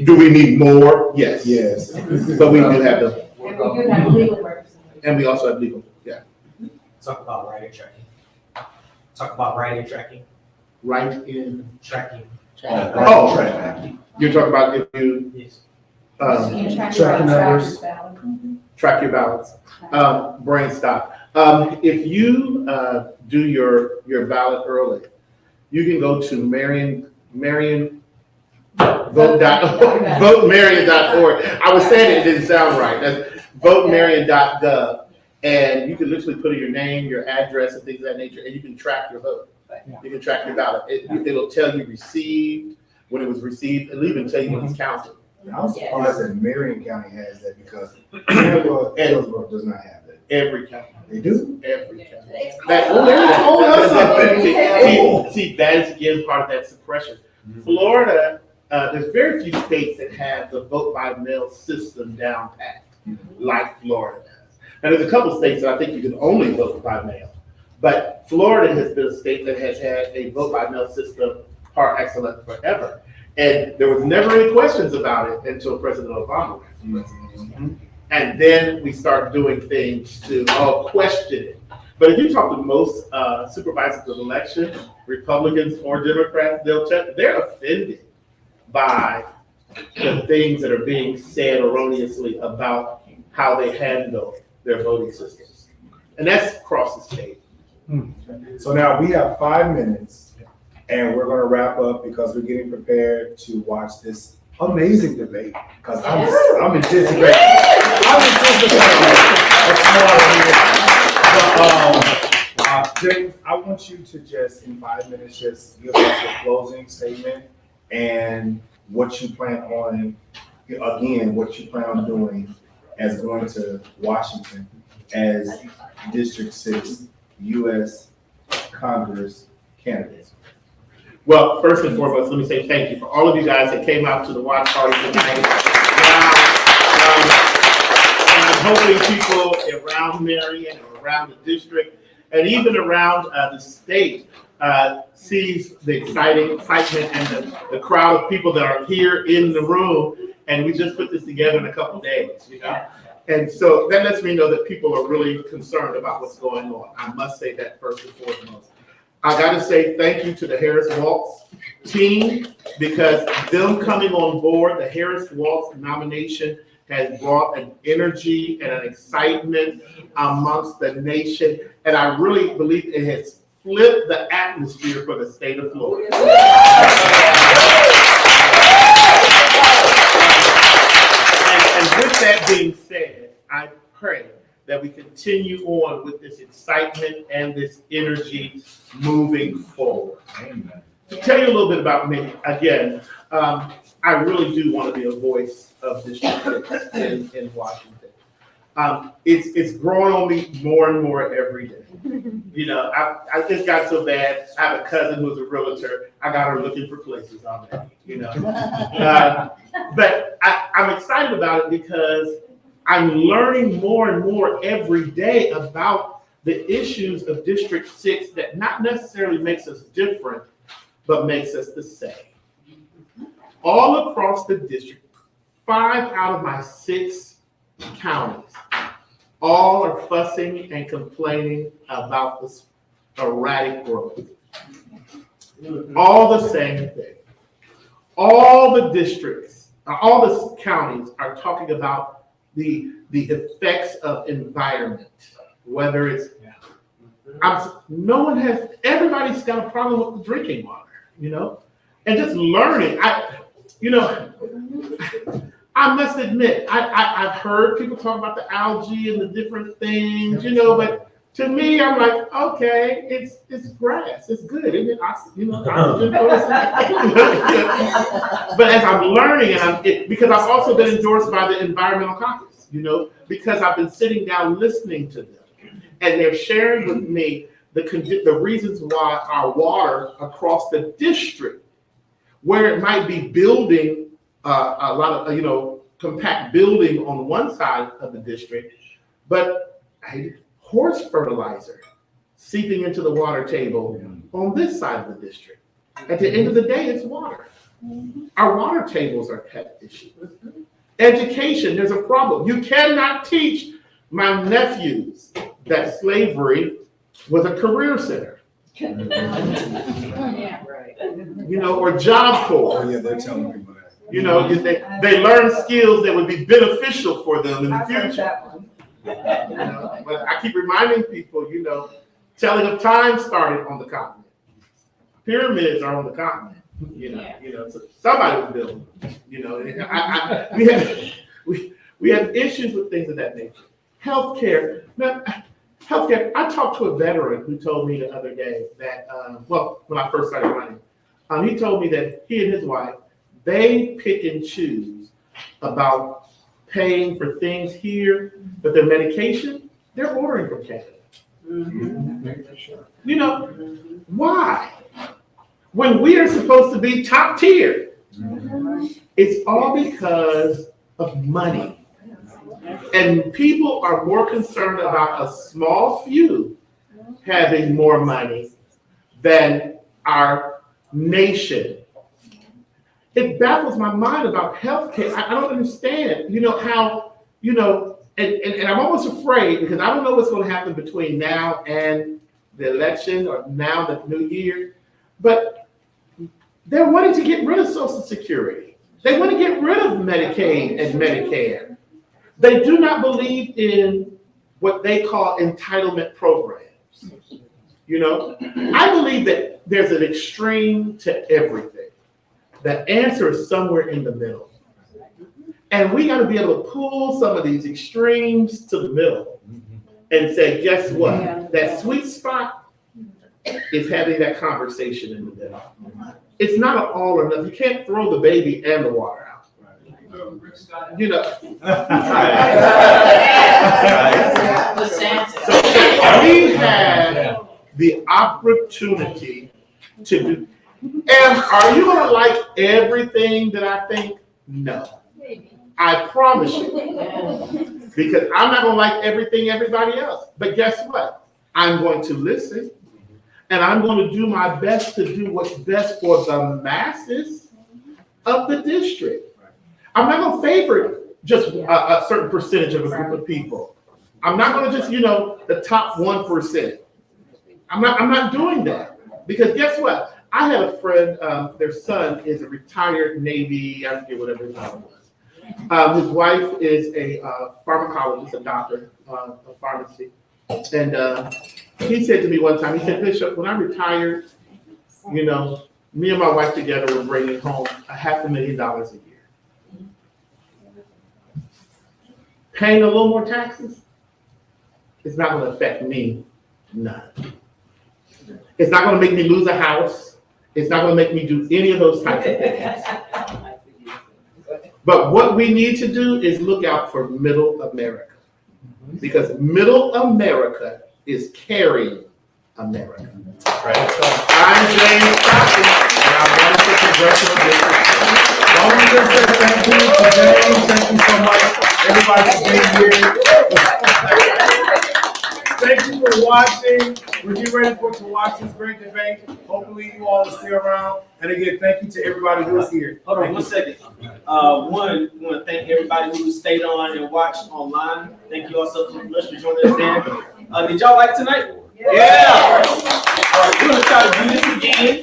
Do we need more? Yes. Yes. But we do have them, What And we do about have legal representation. and we also have legal, yeah. Talk about writing tracking. Talk about writing tracking. Right in, Tracking. oh, you're talking about if you, Yes. Tracking numbers. track your ballots. Brain stop. If you do your ballot early, you can go to votemarion.org. I was saying it didn't sound right. That's votemarion.gov. And you can literally put in your name, your address, and things of that nature, and you can track your vote. You can track your ballot. It'll tell you received, when it was received, it'll even tell you when it's counted. I'm surprised that Marion County has that because Hillsborough does not have that. Every county. They do? Every county. See, that is again part of that suppression. Florida, there's very few states that have the vote by mail system down pat, like Florida does. Now, there's a couple states that I think you can only vote by mail, but Florida has been a state that has had a vote by mail system par excellence forever. And there was never any questions about it until President Obama was president. And then we start doing things to question it. But if you talk to most supervisors of election, Republicans or Democrats, they're offended by the things that are being said erroneously about how they handle their voting systems. And that's across the state. So now we have 5 minutes and we're gonna wrap up because we're getting prepared to watch this amazing debate. Cause I'm anticipating a small want you to just, in 5 minutes, just give us a closing statement and what you plan on, again, what you plan on doing as going to Washington as District 6 U.S. Congress candidates. Well, first and foremost, let me say thank you for all of you guys that came out to the watch party tonight. And I'm hoping people around Marion or around the district and even around the state sees the excitement and the crowd of people that are here in the room. And we just put this together in a couple days, you know? And so that lets me know that people are really concerned about what's going on. I must say that first and foremost. I gotta say thank you to the Harris Waltz team, because them coming on board, the Harris Waltz nomination has brought an energy and an excitement amongst the nation. And I really believe it has flipped the atmosphere for the state of Florida. And with that being said, I pray that we continue on with this excitement and this energy moving forward. Amen. To tell you a little bit about me, again, I really do want to be a voice of District 6 in Washington. It's growing on me more and more every day. You know, I just got so bad. I have a cousin who's a realtor. I got her looking for places already, you know. But I'm excited about it because I'm learning more and more every day about the issues of District 6 that not necessarily makes us different, but makes us the same. All across the district, 5 out of my 6 counties, all are fussing and complaining about this erratic growth. All the same thing. All the districts, all the counties are talking about the effects of environment, whether it's, everybody's got a problem with the drinking water, you know, and just learning. I must admit, I've heard people talk about the algae and the different things, you know, but to me, I'm like, okay, it's grass, it's good, isn't it? Oxygen for us. But as I'm learning, because I've also been endorsed by the Environmental Caucus, you know, because I've been sitting down listening to them, and they're sharing with me the reasons why our water across the district, where it might be building a lot of, compact building on one side of the district, but horse fertilizer seeping into the water table on this side of the district. At the end of the day, it's water. Our water tables are pet issues. Education, there's a problem. You cannot teach my nephews that slavery was a career center. Or Job Corps. Oh, yeah, they're telling people that. They learn skills that would be beneficial for them in the future. But I keep reminding people, telling of time started on the continent. Pyramids are on the continent. So somebody was building. We have issues with things of that nature. Healthcare. Now, healthcare. I talked to a veteran who told me the other day that, when I first started running, he told me that he and his wife, they pick and choose about paying for things here, but their medication, they're ordering from Canada. Why? When we are supposed to be top tier, it's all because of money. And people are more concerned about a small few having more money than our nation. It baffles my mind about healthcare. I don't understand, how, and I'm almost afraid because I don't know what's going to happen between now and the election or now the new year, but they're wanting to get rid of Social Security. They want to get rid of Medicaid and Medicare. They do not believe in what they call entitlement programs. I believe that there's an extreme to everything. The answer is somewhere in the middle. And we got to be able to pull some of these extremes to the middle and say, guess what? That sweet spot, is having that conversation in the middle. It's not an all or nothing. You can't throw the baby and the water out. You know. So we have the opportunity to do. And are you gonna like everything that I think? No. I promise you. Because I'm not gonna like everything everybody else. But guess what? I'm going to listen. And I'm going to do my best to do what's best for the masses of the district. I'm not going to favor just a certain percentage of a group of people. I'm not going to just, the top 1%. I'm not doing that. Because guess what? I had a friend, their son is a retired Navy, I forget whatever his name was. His wife is a pharmacologist, a doctor of pharmacy. And he said to me one time, he said, Bishop, when I retired, me and my wife together were bringing home $500,000 a year. Paying a little more taxes, it's not going to affect me, none. It's not going to make me lose a house. It's not going to make me do any of those types of things. But what we need to do is look out for middle America. Because middle America is carrying America. Right? I'm James Stockton, and I run for congressional district. I want to just say thank you to James. Thank you so much, everybody, for being here. Thank you for watching. We're getting ready to watch this great debate. Hopefully, you all will stay around. And again, thank you to everybody who is here. Hold on one second. One, we want to thank everybody who stayed on and watched online. Thank you also so much for joining us there. Did y'all like tonight? Yeah. All right, we're going to try to do this again.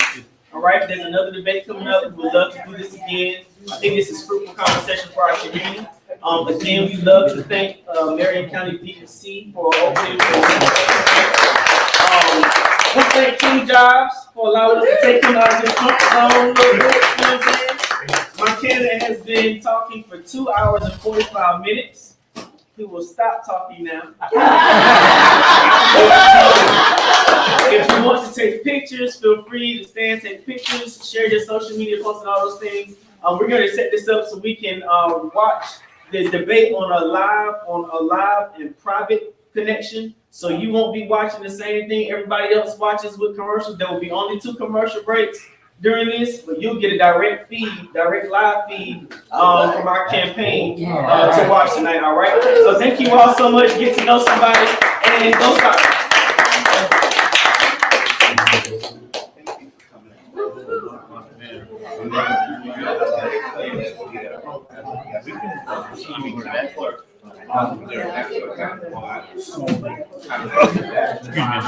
All right, there's another debate coming up. We would love to do this again. I think this is fruitful conversation for our community. Again, we love to thank Marion County PNC for opening. We thank King Jives for allowing us to take him out of his comfort zone a little bit. You know what I'm saying? My candidate has been talking for 2 hours and 45 minutes. He will stop talking now. If you want to take pictures, feel free to stand, take pictures, share your social media posts and all those things. We're going to set this up so we can watch the debate on a live and private connection. So you won't be watching the same thing everybody else watches with commercials. There will be only 2 commercial breaks during this, but you'll get a direct live feed from our campaign to watch tonight, all right? So thank you all so much. Get to know somebody and go start.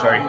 Sorry.